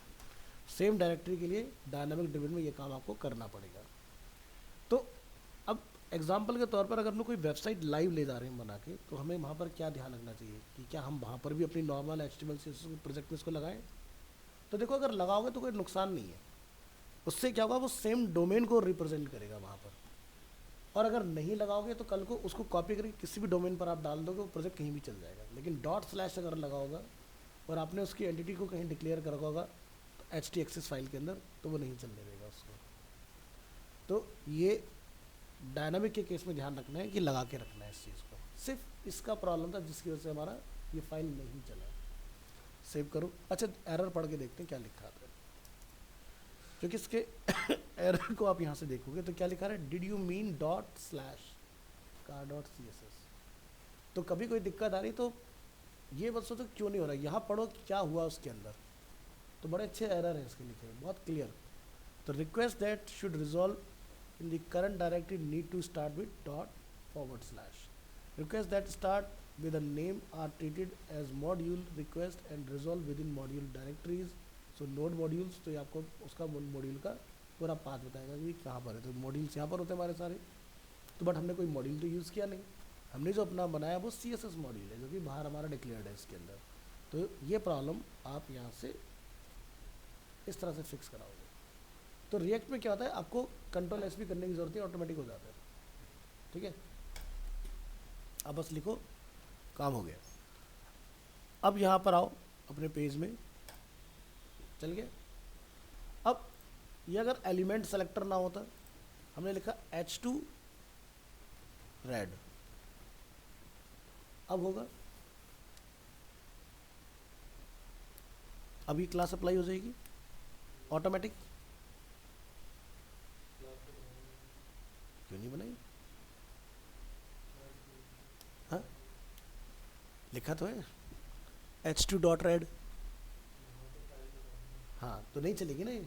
सेम डायरेक्टरी के लिए डायनामिक डिवीजन में ये काम आपको करना पड़ेगा। तो अब एग्जाम्पल के तौर पर अगर हम लोग कोई वेबसाइट लाइव ले जा रहे हैं बना के, तो हमें वहाँ पर क्या ध्यान रखना चाहिए कि क्या हम वहाँ पर भी अपनी नॉर्मल HTML CSS प्रोजेक्ट में इसको लगाएं? तो देखो, अगर लगाओगे तो कोई नुकसान नहीं है, उससे क्या होगा, वो सेम डोमेन को रिप्रेजेंट करेगा वहाँ पर। और अगर नहीं लगाओगे तो कल को उसको कॉपी करके किसी भी डोमेन पर आप डाल दोगे, वो प्रोजेक्ट कहीं भी चल जाएगा। लेकिन डॉट/ अगर लगाओगा और आपने उसकी एंटिटी को कहीं डिक्लेयर करा होगा तो htaccess फाइल के अंदर, तो वो नहीं चलने देगा उसको। तो ये डायनामिक के केस में ध्यान रखना है कि लगा के रखना है इस चीज़ को। सिर्फ इसका प्रॉब्लम था जिसकी वजह से हमारा ये फाइल नहीं चला। सेव करो। अच्छा, एरर पढ़ के देखते हैं क्या लिखा था, क्योंकि इसके एरर को आप यहाँ से देखोगे तो क्या लिखा है, डिड यू मीन ./car.css। तो कभी कोई दिक्कत आ रही तो ये बस सोचो क्यों नहीं हो रहा है, यहाँ पढ़ो कि क्या हुआ उसके अंदर। तो बड़े अच्छे एरर हैं इसके लिखे, बहुत क्लियर। तो request that should resolve in the current directory need to start with ./. Requests that start with a name are treated as module request and resolve within module directories. So node modules, तो ये आपको उसका module का पूरा path बताएगा कि कहाँ पर है। तो मॉड्यूल्स यहाँ पर होते हैं हमारे सारे। तो बट हमने कोई मॉड्यूल तो यूज़ किया नहीं, हमने जो अपना बनाया वो CSS मॉड्यूल है जो कि बाहर हमारा डिक्लेयर्ड है इसके अंदर। तो ये प्रॉब्लम आप यहाँ से इस तरह से फिक्स कराओगे। तो रिएक्ट में क्या होता है, आपको Ctrl+S भी करने की जरूरत है, ऑटोमेटिक हो जाता है। ठीक है, अब बस लिखो, काम हो गया। अब यहाँ पर आओ अपने पेज में, चल गया। अब ये अगर एलिमेंट सेलेक्टर ना होता, हमने लिखा H2 रेड, अब होगा, अब ये क्लास अप्लाई हो जाएगी ऑटोमेटिक। क्यों नहीं बनाई? हाँ, लिखा तो है H2.red। हाँ, तो नहीं चलेगी ना ये।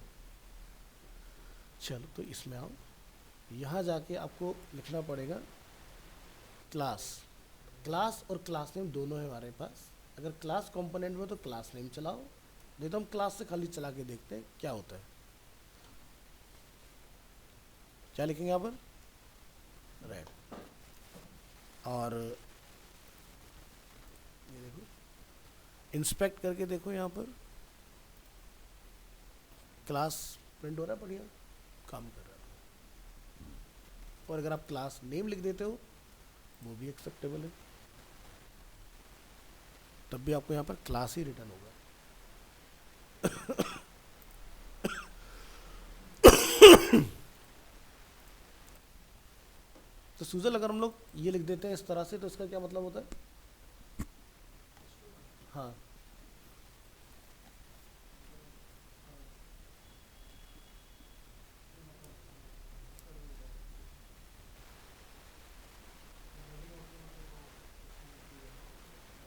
चलो, तो इसमें आओ, यहाँ जाके आपको लिखना पड़ेगा क्लास। क्लास और क्लास नेम दोनों है हमारे पास। अगर क्लास कंपोनेंट में तो क्लास नेम चलाओ, नहीं तो हम क्लास से खाली चला के देखते हैं क्या होता है। क्या लिखेंगे यहाँ पर, रेड। और ये देखो, इंस्पेक्ट करके देखो, यहाँ पर क्लास प्रिंट हो रहा है, बढ़िया काम कर रहा है। और अगर आप क्लास नेम लिख देते हो वो भी एक्सेप्टेबल है, तब भी आपको यहाँ पर क्लास ही रिटर्न होगा। तो सूजल अगर हम लोग ये लिख देते हैं इस तरह से, तो इसका क्या मतलब होता है? हाँ,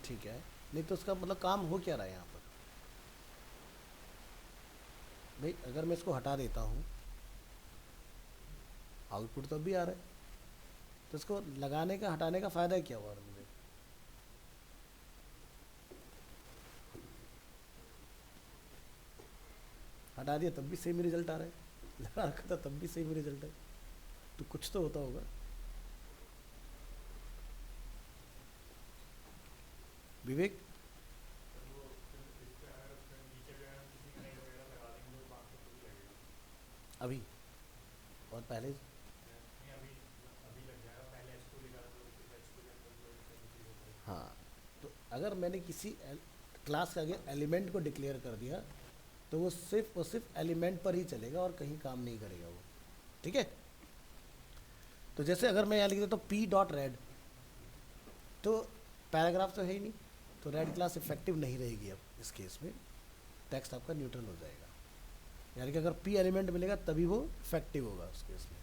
ठीक है। नहीं तो उसका मतलब काम हो क्या रहा है यहाँ पर? भाई अगर मैं इसको हटा देता हूँ, आउटपुट तो भी आ रहा है, तो इसको लगाने का हटाने का फ़ायदा क्या हुआ मुझे? हटा दिया तब भी सेम रिजल्ट आ रहा है, लगा रखा था तब भी सेम रिजल्ट है, तो कुछ तो होता होगा। विवेक, अभी और पहले, हाँ, तो अगर मैंने किसी क्लास के आगे एलिमेंट को डिक्लेयर कर दिया तो वो सिर्फ और सिर्फ एलिमेंट पर ही चलेगा और कहीं काम नहीं करेगा वो। ठीक है, तो जैसे अगर मैं यहाँ लिख देता हूँ P.red, तो पैराग्राफ तो है ही नहीं, तो रेड क्लास इफेक्टिव नहीं रहेगी। अब इस केस में टेक्स्ट आपका न्यूट्रल हो जाएगा, यानी कि अगर P एलिमेंट मिलेगा तभी वो इफेक्टिव होगा उस केस में।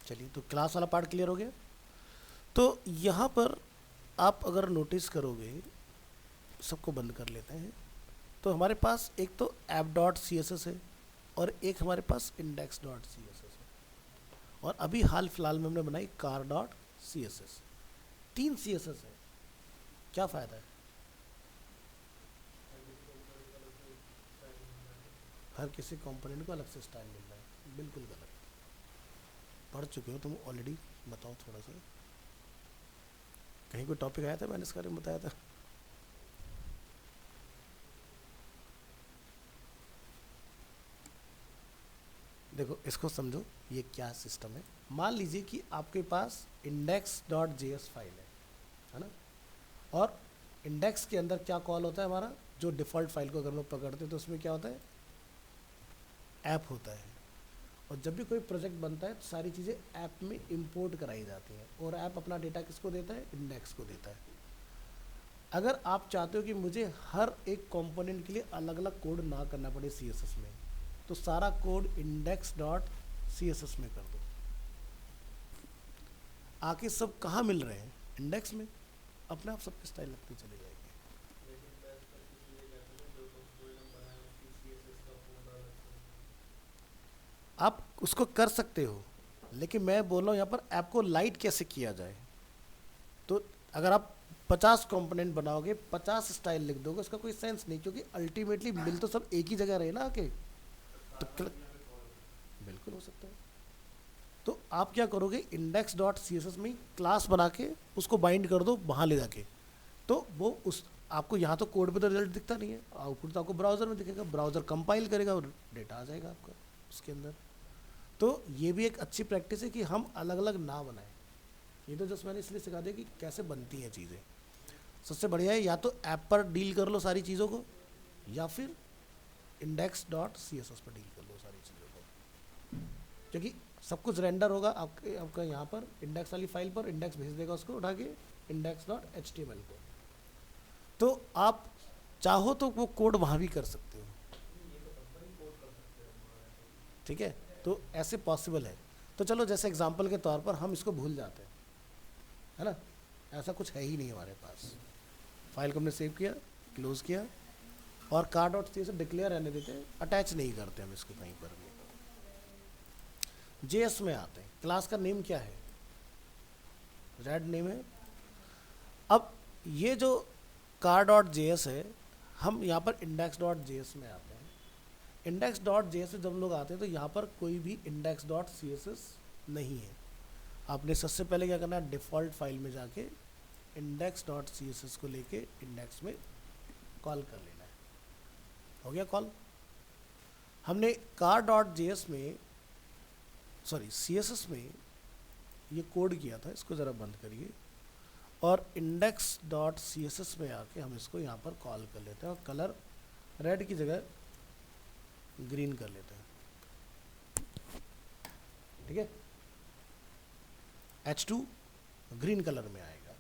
चलिए, तो क्लास वाला पार्ट क्लियर हो गया। तो यहाँ पर आप अगर नोटिस करोगे, सबको बंद कर लेते हैं, तो हमारे पास एक तो app dot C S S है और एक हमारे पास index dot C S S है, और अभी हाल फिलहाल में हमने बनाई car dot C S S. 3 C S S है, क्या फ़ायदा है? हर किसी कंपोनेंट को अलग से स्टाइल मिल रहा है, बिल्कुल गलत। पढ़ चुके हो तुम ऑलरेडी, बताओ थोड़ा सा, कहीं कोई टॉपिक आया था मैंने इसके बारे में बताया था? देखो इसको समझो, ये क्या सिस्टम है। मान लीजिए कि आपके पास index dot J S file है ना, और इंडेक्स के अंदर क्या कॉल होता है हमारा, जो डिफ़ॉल्ट फाइल को अगर हम लोग पकड़ते हैं तो उसमें क्या होता है, ऐप होता है। और जब भी कोई प्रोजेक्ट बनता है तो सारी चीज़ें ऐप में इंपोर्ट कराई जाती हैं, और ऐप अपना डेटा किसको देता है, इंडेक्स को देता है। अगर आप चाहते हो कि मुझे हर एक कंपोनेंट के लिए अलग अलग कोड ना करना पड़े सीएसएस में, तो सारा कोड इंडेक्स डॉट सीएसएस में कर दो। आके सब कहाँ मिल रहे हैं, इंडेक्स में, अपने आप सबके स्टाइल लगते चले जाएंगे। आप उसको कर सकते हो, लेकिन मैं बोल रहा हूँ यहाँ पर ऐप को लाइट कैसे किया जाए। तो अगर आप 50 कंपोनेंट बनाओगे, 50 स्टाइल लिख दोगे, उसका कोई सेंस नहीं, क्योंकि अल्टीमेटली मिल तो सब एक ही जगह रहे ना आके। तो बिल्कुल हो सकता है। तो आप क्या करोगे, index dot C S S में क्लास बना के उसको बाइंड कर दो वहाँ ले जाके, तो वो उस आपको यहाँ तो कोड पे तो रिजल्ट दिखता नहीं है, आउटपुट तो आपको ब्राउज़र में दिखेगा, ब्राउज़र कंपाइल करेगा और डेटा आ जाएगा आपका उसके अंदर। तो ये भी एक अच्छी प्रैक्टिस है कि हम अलग अलग ना बनाएं। ये तो जस्ट मैंने इसलिए सिखा दिया कि कैसे बनती हैं चीज़ें। सबसे बढ़िया है या तो ऐप पर डील कर लो सारी चीज़ों को, या फिर index dot C S S पर डील कर लो सारी चीज़ों को, क्योंकि सब कुछ रेंडर होगा आपका यहाँ पर इंडेक्स वाली फाइल पर, इंडेक्स भेज देगा उसको उठा के index dot H T M L को। तो आप चाहो तो वो कोड वहाँ भी कर सकते हो, ठीक है। तो ऐसे पॉसिबल है। तो चलो जैसे एग्जांपल के तौर पर हम इसको भूल जाते हैं, है ना, ऐसा कुछ है ही नहीं हमारे पास। फाइल को हमने सेव किया, क्लोज किया, और कार डॉट सी से डिक्लेयर रहने देते हैं, अटैच नहीं करते हम इसको कहीं पर भी। जेएस में आते हैं, क्लास का नेम क्या है, रेड नेम है। अब ये जो कार डॉट जे एस है, हम यहाँ पर इंडेक्स डॉट जे एस में आते हैं। इंडेक्स डॉट जे एस जब हम लोग आते हैं तो यहाँ पर कोई भी index dot C S S नहीं है। आपने सबसे पहले क्या करना है, डिफ़ॉल्ट फाइल में जाके index dot C S S को लेके इंडेक्स में कॉल कर लेना है। हो गया कॉल। हमने कार डॉट जे एस में, सॉरी सी एस एस में ये कोड किया था, इसको ज़रा बंद करिए, और index dot C S S में आके हम इसको यहाँ पर कॉल कर लेते हैं, और कलर रेड की जगह ग्रीन कर लेते हैं, ठीक है। H2 ग्रीन कलर में आएगा।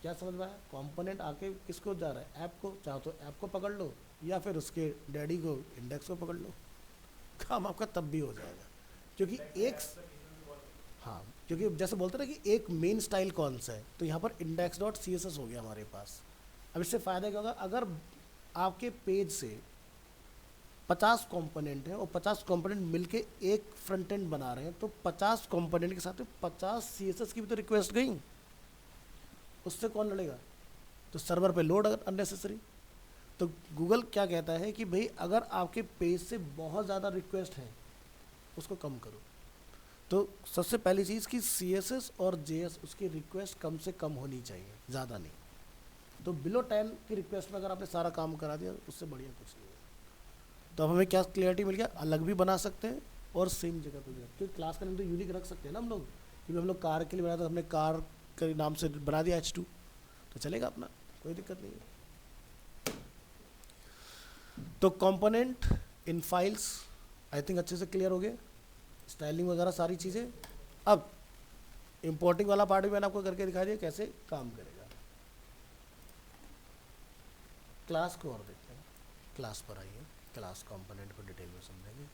क्या समझ में आया, कंपोनेंट आके किसको जा रहा है, ऐप को, चाहो तो ऐप को पकड़ लो या फिर उसके डैडी को इंडेक्स को पकड़ लो, काम आपका तब भी हो जाएगा। क्योंकि एक, हाँ, क्योंकि जैसे बोलते ना कि एक मेन स्टाइल कौन सा है, तो यहाँ पर index dot C S S हो गया हमारे पास। अब इससे फ़ायदा क्या होगा, अगर आपके पेज से 50 कंपोनेंट हैं और 50 कंपोनेंट मिलके एक फ्रंट एंड बना रहे हैं, तो 50 कंपोनेंट के साथ में 50 सीएसएस की भी तो रिक्वेस्ट गई, उससे कौन लड़ेगा, तो सर्वर पे लोड अननेसेसरी। तो गूगल क्या कहता है कि भाई अगर आपके पेज से बहुत ज़्यादा रिक्वेस्ट है उसको कम करो। तो सबसे पहली चीज़ कि सीएसएस और जेएस उसकी रिक्वेस्ट कम से कम होनी चाहिए, ज़्यादा नहीं। तो बिलो 10 की रिक्वेस्ट में अगर आपने सारा काम करा दिया, उससे बढ़िया कुछ नहीं है। तो अब हमें क्या क्लियरिटी मिल गया, अलग भी बना सकते हैं और सेम जगह पे भी, क्योंकि क्लास का नेम तो यूनिक रख सकते हैं ना हम लोग, क्योंकि हम लोग कार के लिए बनाया, तो हमने कार के नाम से बना दिया H2, तो चलेगा अपना, कोई दिक्कत नहीं है। तो component in files I think अच्छे से क्लियर हो गए, स्टाइलिंग वगैरह सारी चीज़ें। अब इंपोर्टिंग वाला पार्ट भी मैंने आपको करके दिखा दिया कैसे काम करेगा। क्लास को और देखते हैं, क्लास पर आइए, क्लास कंपोनेंट को डिटेल में समझेंगे।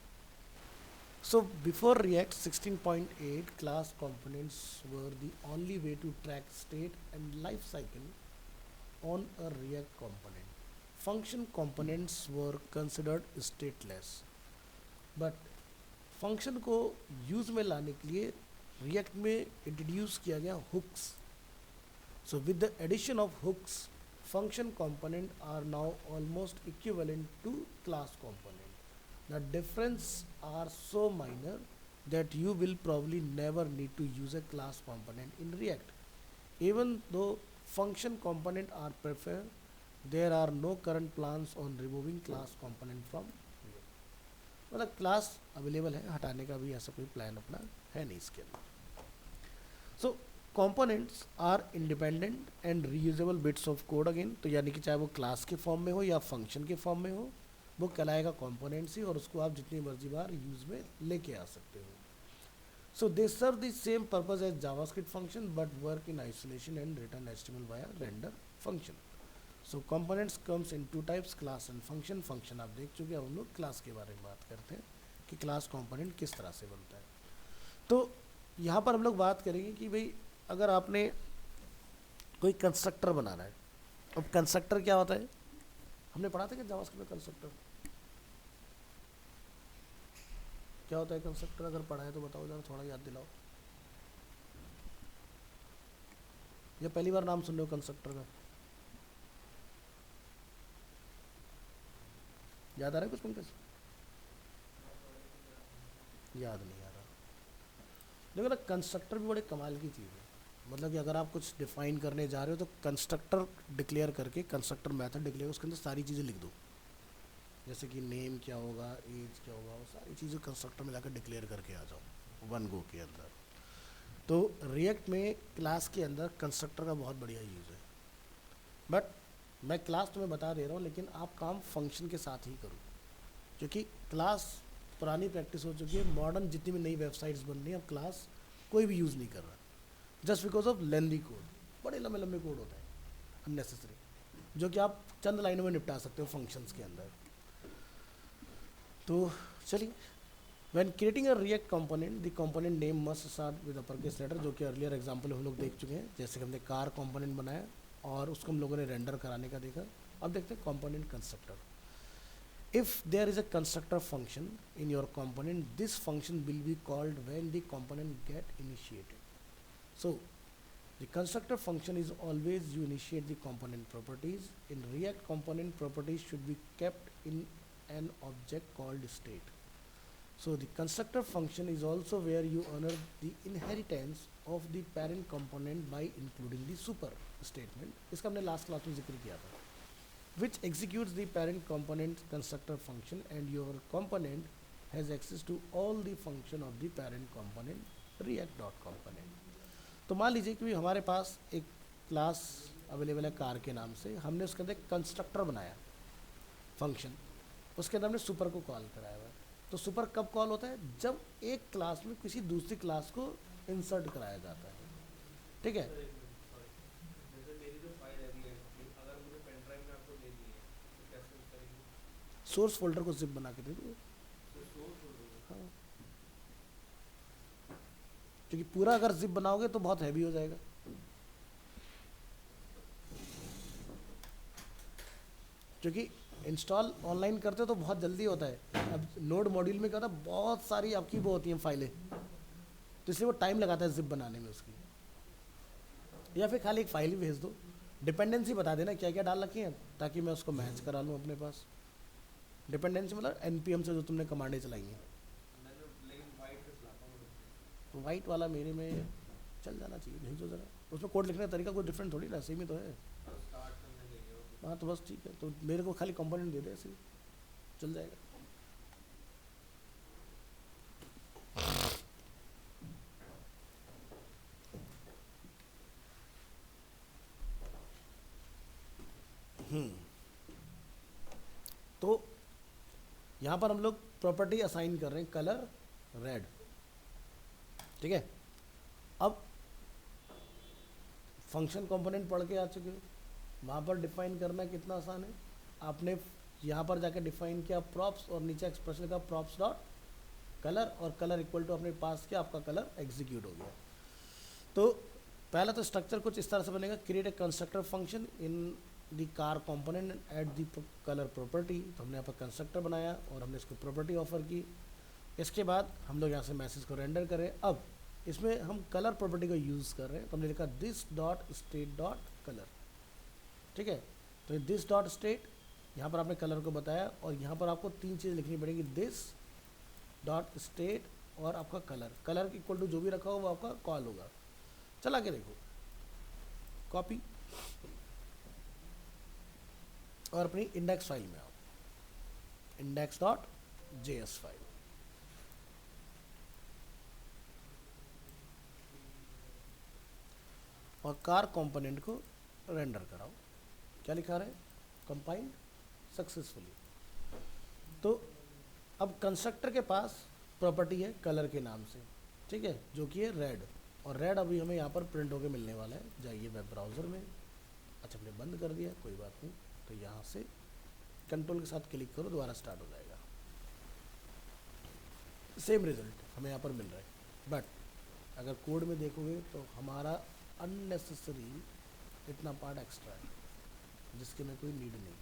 So before React 16.8, class components were the only way to track state and life cycle on a React component. Function components were considered stateless, but function को यूज में लाने के लिए रिएक्ट में introduce किया गया hooks. So with the addition of hooks, function component are now almost equivalent to class component. The difference are so minor that you will probably never need to use a class component in React. Even though function component are preferred, there are no current plans on removing class component from React. मतलब class available है, हटाने का भी ऐसा कोई plan अपना है नहीं इसके अंदर. So components are independent and reusable bits of code again. तो यानी कि चाहे वो क्लास के फॉर्म में हो या फंक्शन के फॉर्म में हो, वो कहलाएगा कंपोनेंट्स ही, और उसको आप जितनी मर्जी बार यूज में लेके आ सकते हो. So they serve the same purpose as JavaScript function but work in isolation and return HTML via render function. So components comes in two types, class and function. Function आप देख चुके हैं, हम लोग क्लास के बारे में बात करते हैं कि क्लास कंपोनेंट किस तरह से बनता है. तो यहाँ पर हम लोग बात करेंगे कि भाई अगर आपने कोई कंस्ट्रक्टर बनाना है, अब कंस्ट्रक्टर क्या होता है, हमने पढ़ा था कि जावास्क्रिप्ट में कंस्ट्रक्टर क्या होता है. कंस्ट्रक्टर अगर पढ़ा है तो बताओ जरा, थोड़ा याद दिलाओ, या पहली बार नाम सुन रहे हो कंस्ट्रक्टर का? याद आ रहा है कुछ पंकज? याद नहीं आ रहा. देखो ना, कंस्ट्रक्टर भी बड़े कमाल की चीज़ है. मतलब कि अगर आप कुछ डिफाइन करने जा रहे हो तो कंस्ट्रक्टर डिक्लेयर करके, कंस्ट्रक्टर मेथड डिक्लेयर, उसके अंदर सारी चीज़ें लिख दो. जैसे कि नेम क्या होगा, एज क्या होगा, वो सारी चीज़ें कंस्ट्रक्टर में जाकर डिक्लेयर करके आ जाओ वन गो के अंदर. तो रिएक्ट में क्लास के अंदर कंस्ट्रक्टर का बहुत बढ़िया यूज़ है. बट मैं क्लास तुम्हें बता दे रहा हूँ, लेकिन आप काम फंक्शन के साथ ही करो, क्योंकि क्लास पुरानी प्रैक्टिस हो चुकी है. मॉडर्न जितनी भी नई वेबसाइट्स बन रही हैं, अब क्लास कोई भी यूज़ नहीं कर रहा, just because of lengthy code. बड़े लंबे लंबे कोड होते हैं अननेसेसरी, जो कि आप चंद लाइनों में निपटा सकते हो फंक्शंस के अंदर. तो चलिए, when creating a React component, the component name must start with upper case letter, जो कि अर्लियर एग्जांपल हम लोग देख चुके हैं. जैसे कि हमने कार कंपोनेंट बनाया और उसको हम लोगों ने रेंडर कराने का देखा. अब देखते हैं component constructor. If there is a constructor function in your component, this function will be called when the component get initiated. So the constructor function is always you initiate the component properties. In React, component properties should be kept in an object called state. So the constructor function is also where you honor the inheritance of the parent component by including the super statement. इसका हमने last class में जिक्र किया था, which executes the parent component constructor function, and your component has access to all the function of the parent component react.component. तो मान लीजिए कि हमारे पास एक क्लास अवेलेबल है कार के नाम से, हमने उसके अंदर कंस्ट्रक्टर बनाया फंक्शन, उसके अंदर हमने सुपर को कॉल कराया हुआ है. तो सुपर कब कॉल होता है? जब एक क्लास में किसी दूसरी क्लास को इंसर्ट कराया जाता है. ठीक है, सोर्स फोल्डर को जिप बना के दे दो. हाँ, क्योंकि पूरा अगर जिप बनाओगे तो बहुत हैवी हो जाएगा. क्योंकि इंस्टॉल ऑनलाइन करते तो बहुत जल्दी होता है. अब नोड मॉड्यूल में क्या होता है, बहुत सारी आपकी वो होती हैं फाइलें, तो इसलिए वो टाइम लगाता है जिप बनाने में उसकी. या फिर खाली एक फाइल ही भेज दो, डिपेंडेंसी बता देना क्या क्या डाल रखी है, ताकि मैं उसको मैच करा लूँ अपने पास. डिपेंडेंसी मतलब एनपीएम से जो तुमने कमांडें चलाई हैं. तो वाइट वाला मेरे में चल जाना चाहिए, भेजो ज़रा. उसमें कोड लिखने का तरीका कोई डिफरेंट थोड़ी ना, सेम ही तो है. हाँ तो बस ठीक है, तो मेरे को खाली कंपोनेंट दे दे, ऐसे ही चल जाएगा. तो यहाँ पर हम लोग प्रॉपर्टी असाइन कर रहे हैं कलर रेड. ठीक है, अब फंक्शन कंपोनेंट पढ़ के आ चुके हो, वहाँ पर डिफाइन करना कितना आसान है. आपने यहाँ पर जाकर डिफाइन किया प्रॉप्स और नीचे एक्सप्रेशन का प्रॉप्स डॉट कलर, और कलर इक्वल टू अपने पास किया, आपका कलर एग्जीक्यूट हो गया। तो पहला तो स्ट्रक्चर कुछ इस तरह से बनेगा, create a constructor function in the car component at the colour property. तो हमने यहाँ पर कंस्ट्रक्टर बनाया और हमने इसको प्रॉपर्टी ऑफर की। इसके बाद हम लोग यहाँ से मैसेज को रेंडर करें। अब इसमें हम कलर प्रॉपर्टी को यूज़ कर रहे हैं, तो हमने लिखा this dot state dot colour. ठीक है, तो दिस डॉट स्टेट, यहाँ पर आपने कलर को बताया, और यहाँ पर आपको तीन चीज़ लिखनी पड़ेगी, दिस डॉट स्टेट और आपका कलर। कलर के इक्वल टू जो भी रखा हो वो आपका कॉल होगा। चला के देखो, कॉपी और अपनी इंडेक्स फाइल में आओ, इंडेक्स डॉट जेएस फाइल। और कार कंपोनेंट को रेंडर कराओ। क्या लिखा रहा है, कंपाइल्ड सक्सेसफुली। तो अब कंस्ट्रक्टर के पास प्रॉपर्टी है कलर के नाम से, ठीक है, जो कि है रेड, और रेड अभी हमें यहाँ पर प्रिंट होके मिलने वाला है। जाइए वेब ब्राउज़र में, अच्छा हमने बंद कर दिया, कोई बात नहीं, तो यहाँ से कंट्रोल के साथ क्लिक करो, दोबारा स्टार्ट हो जाएगा। सेम रिजल्ट हमें यहाँ पर मिल रहा है, बट अगर कोड में देखोगे तो हमारा अननेसेसरी इतना पार्ट एक्स्ट्रा है जिसके में कोई नीड नहीं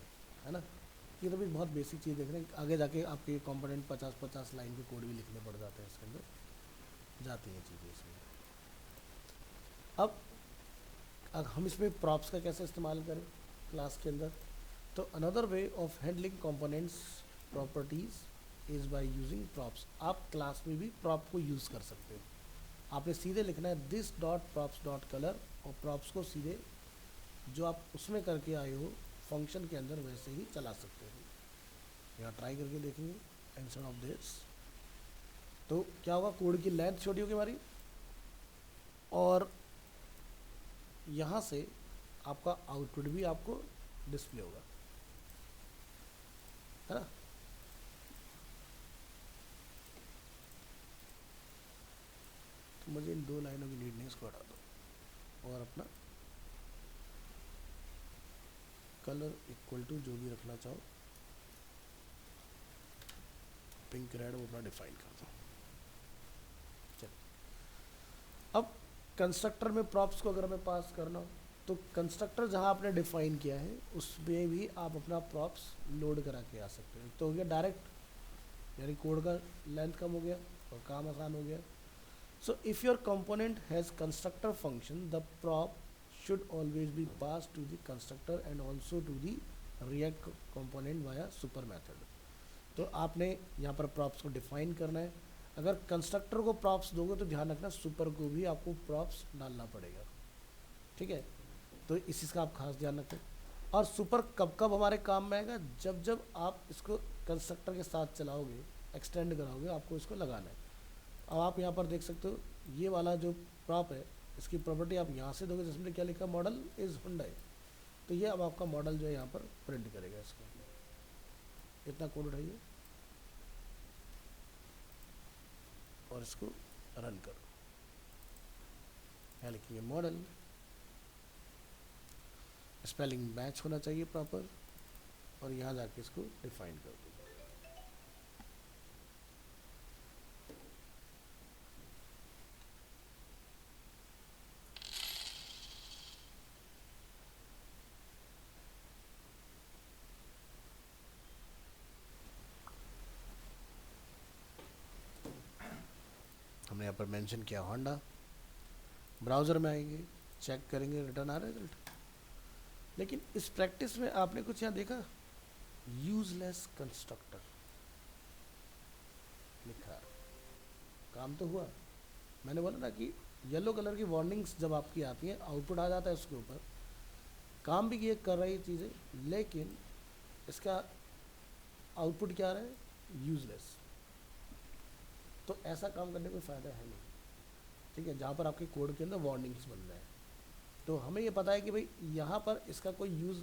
है ना। ये तो भी बहुत बेसिक चीज़ देख रहे हैं, आगे जाके आपके कंपोनेंट 50-50 लाइन के कोड भी लिखने पड़ जाते हैं, इसके अंदर जाती हैं चीज़ें इसमें। अब हम इसमें प्रॉप्स का कैसे इस्तेमाल करें क्लास के अंदर, तो another way of handling components properties is by using props. आप क्लास में भी प्रॉप को यूज़ कर सकते हो। आपने सीधे लिखना है this dot props dot colour, और प्रॉप्स को सीधे जो आप उसमें करके आए हो फंक्शन के अंदर वैसे ही चला सकते हो। यहाँ ट्राई करके देखेंगे इंस्टेड ऑफ दिस, तो क्या होगा, कोड की लेंथ छोटी होगी हमारी, और यहाँ से आपका आउटपुट भी आपको डिस्प्ले होगा, है ना। तो मुझे इन 2 लाइनों की नीड नहीं, इसको हटा दो, और अपना कलर इक्वल टू जो भी रखना चाहो, पिंक रेड, वो अपना डिफाइन कर दो। चलो, अब कंस्ट्रक्टर में प्रॉप्स को अगर हमें पास करना हो, तो कंस्ट्रक्टर जहाँ आपने डिफाइन किया है उसमें भी आप अपना प्रॉप्स लोड करा के आ सकते हो। तो हो गया डायरेक्ट, यानी कोड का लेंथ कम हो गया और काम आसान हो गया। So if your component has constructor function, the prop should always be passed to the constructor and also to the react component via super method। तो आपने यहाँ पर प्रॉप्स को डिफाइन करना है। अगर कंस्ट्रक्टर को प्रॉप्स दोगे तो ध्यान रखना सुपर को भी आपको प्रॉप्स डालना पड़ेगा, ठीक है। तो इस चीज़ का आप खास ध्यान रखें। और सुपर कब कब हमारे काम में आएगा, जब जब आप इसको कंस्ट्रक्टर के साथ चलाओगे, एक्सटेंड कराओगे, आपको इसको लगाना है। अब आप यहाँ पर देख सकते हो ये वाला जो प्रॉप है, इसकी प्रॉपर्टी आप यहाँ से दोगे, जिसमें क्या लिखा, मॉडल इज़ हुंडई, तो ये अब आपका मॉडल जो है यहाँ पर प्रिंट करेगा। इसको इतना कोड उठाइए और इसको रन करो। यहाँ लिखेंगे मॉडल, स्पेलिंग मैच होना चाहिए प्रॉपर, और यहाँ जाके इसको डिफाइन कर दो। हमने यहाँ पर मेंशन किया होंडा। ब्राउज़र में आएंगे, चेक करेंगे, रिटर्न आ रहा है रिजल्ट। लेकिन इस प्रैक्टिस में आपने कुछ यहाँ देखा, यूजलेस कंस्ट्रक्टर लिखा, काम तो हुआ। मैंने बोला ना कि येलो कलर की वार्निंग्स जब आपकी आती हैं, आउटपुट आ जाता है उसके ऊपर, काम भी ये कर रही चीज़ें, लेकिन इसका आउटपुट क्या आ रहा है, यूजलेस। तो ऐसा काम करने का कोई फ़ायदा है नहीं, ठीक है, जहाँ पर आपके कोड के अंदर वार्निंग्स बन रहे हैं। तो हमें ये पता है कि भाई यहाँ पर इसका कोई यूज़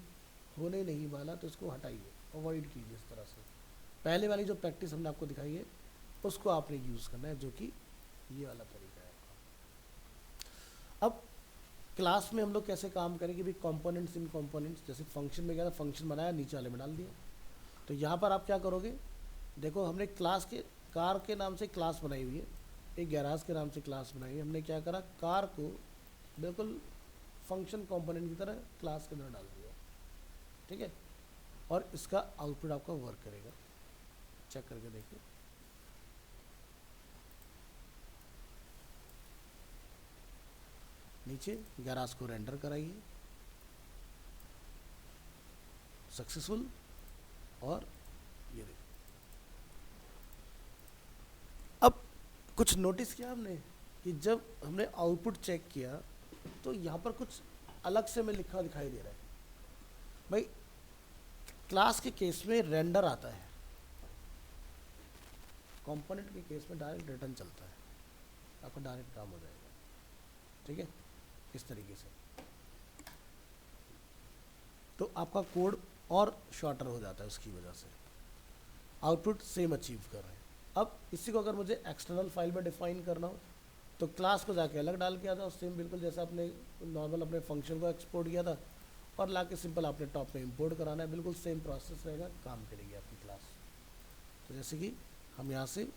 होने नहीं वाला, तो इसको हटाइए, अवॉइड कीजिए इस तरह से। पहले वाली जो प्रैक्टिस हमने आपको दिखाई है उसको आपने यूज़ करना है, जो कि ये वाला तरीका है आपका। अब क्लास में हम लोग कैसे काम करेंगे, भाई कंपोनेंट्स इन कंपोनेंट्स, जैसे फंक्शन में क्या था, फंक्शन बनाया, नीचे वाले में डाल दिया। तो यहाँ पर आप क्या करोगे, देखो हमने क्लास के कार के नाम से क्लास बनाई हुई है, एक गैराज के नाम से क्लास बनाई है। हमने क्या करा, कार को बिल्कुल फंक्शन कंपोनेंट की तरह क्लास के अंदर डाल दिया, ठीक है। और इसका आउटपुट आपका वर्क करेगा, चेक करके देखिए। नीचे गैराज को रेंडर कराइए, सक्सेसफुल। और ये देखिए, अब कुछ नोटिस किया हमने कि जब हमने आउटपुट चेक किया तो यहाँ पर कुछ अलग से में लिखा दिखाई दे रहा है। भाई क्लास के केस में रेंडर आता है, कंपोनेंट के केस में डायरेक्ट रिटर्न चलता है, आपका डायरेक्ट काम हो जाएगा, ठीक है, इस तरीके से। तो आपका कोड और शॉर्टर हो जाता है, उसकी वजह से आउटपुट सेम अचीव कर रहे हैं। अब इसी को अगर मुझे एक्सटर्नल फाइल में डिफाइन करना हो तो क्लास को जाके अलग डाल के आता है, सेम बिल्कुल जैसा आपने नॉर्मल अपने फंक्शन को एक्सपोर्ट किया था और लाके सिंपल आपने टॉप में इंपोर्ट कराना है, बिल्कुल सेम प्रोसेस रहेगा, काम करेगी आपकी क्लास। तो जैसे कि हम यहाँ से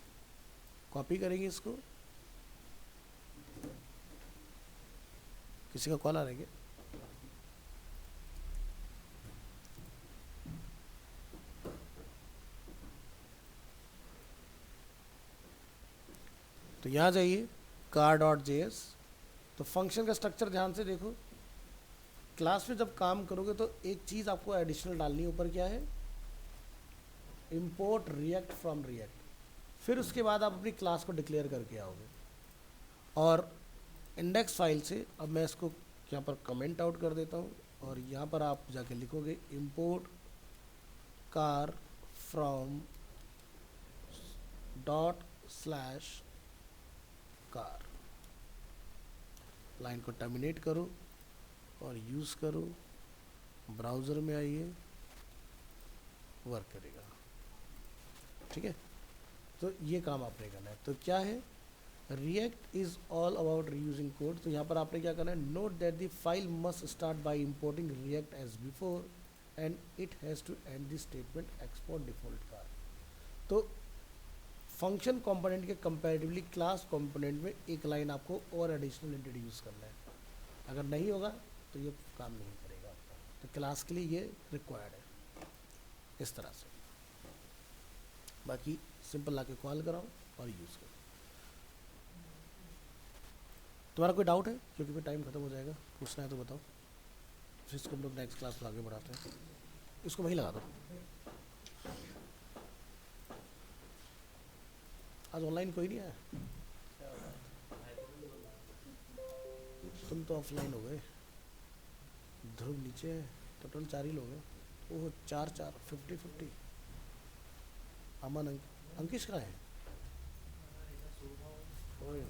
कॉपी करेंगे इसको, किसी का कॉल आ रहा है क्या? तो यहाँ जाइए car.js। तो फंक्शन का स्ट्रक्चर ध्यान से देखो, क्लास में जब काम करोगे तो एक चीज़ आपको एडिशनल डालनी है ऊपर, क्या है, इंपोर्ट रिएक्ट फ्रॉम रिएक्ट। फिर उसके बाद आप अपनी क्लास को डिक्लेयर करके आओगे और इंडेक्स फाइल से, अब मैं इसको यहाँ पर कमेंट आउट कर देता हूँ और यहाँ पर आप जाके लिखोगे import car from dot slash car. Line को टर्मिनेट करो और यूज़ करो, ब्राउज़र में आइए, वर्क करेगा, ठीक है। तो ये काम आपने करना है। तो क्या है, React is all about reusing code. तो यहाँ पर आपने क्या करना है, note that the file must start by importing React as before and it has to end the statement export default car. तो फंक्शन कंपोनेंट के कंपैरेटिवली क्लास कंपोनेंट में एक लाइन आपको और एडिशनल इंट्रोड्यूस करना है, अगर नहीं होगा तो ये काम नहीं करेगा आपका। तो क्लास के लिए ये रिक्वायर्ड है, इस तरह से। बाकी सिंपल लाके कॉल कराओ और यूज़ करो। तुम्हारा कोई डाउट है? क्योंकि फिर टाइम खत्म हो जाएगा, पूछना है तो बताओ, फिर इसको हम लोग नेक्स्ट क्लास में आगे बढ़ाते हैं। इसको वहीं लगा दो। आज ऑनलाइन कोई नहीं आया, तुम तो ऑफलाइन हो गए। ध्रुव नीचे है, टोटल 4 ही लोग हैं। ओह 4-4 50-50। अमन अंकिश कहाँ है? ओए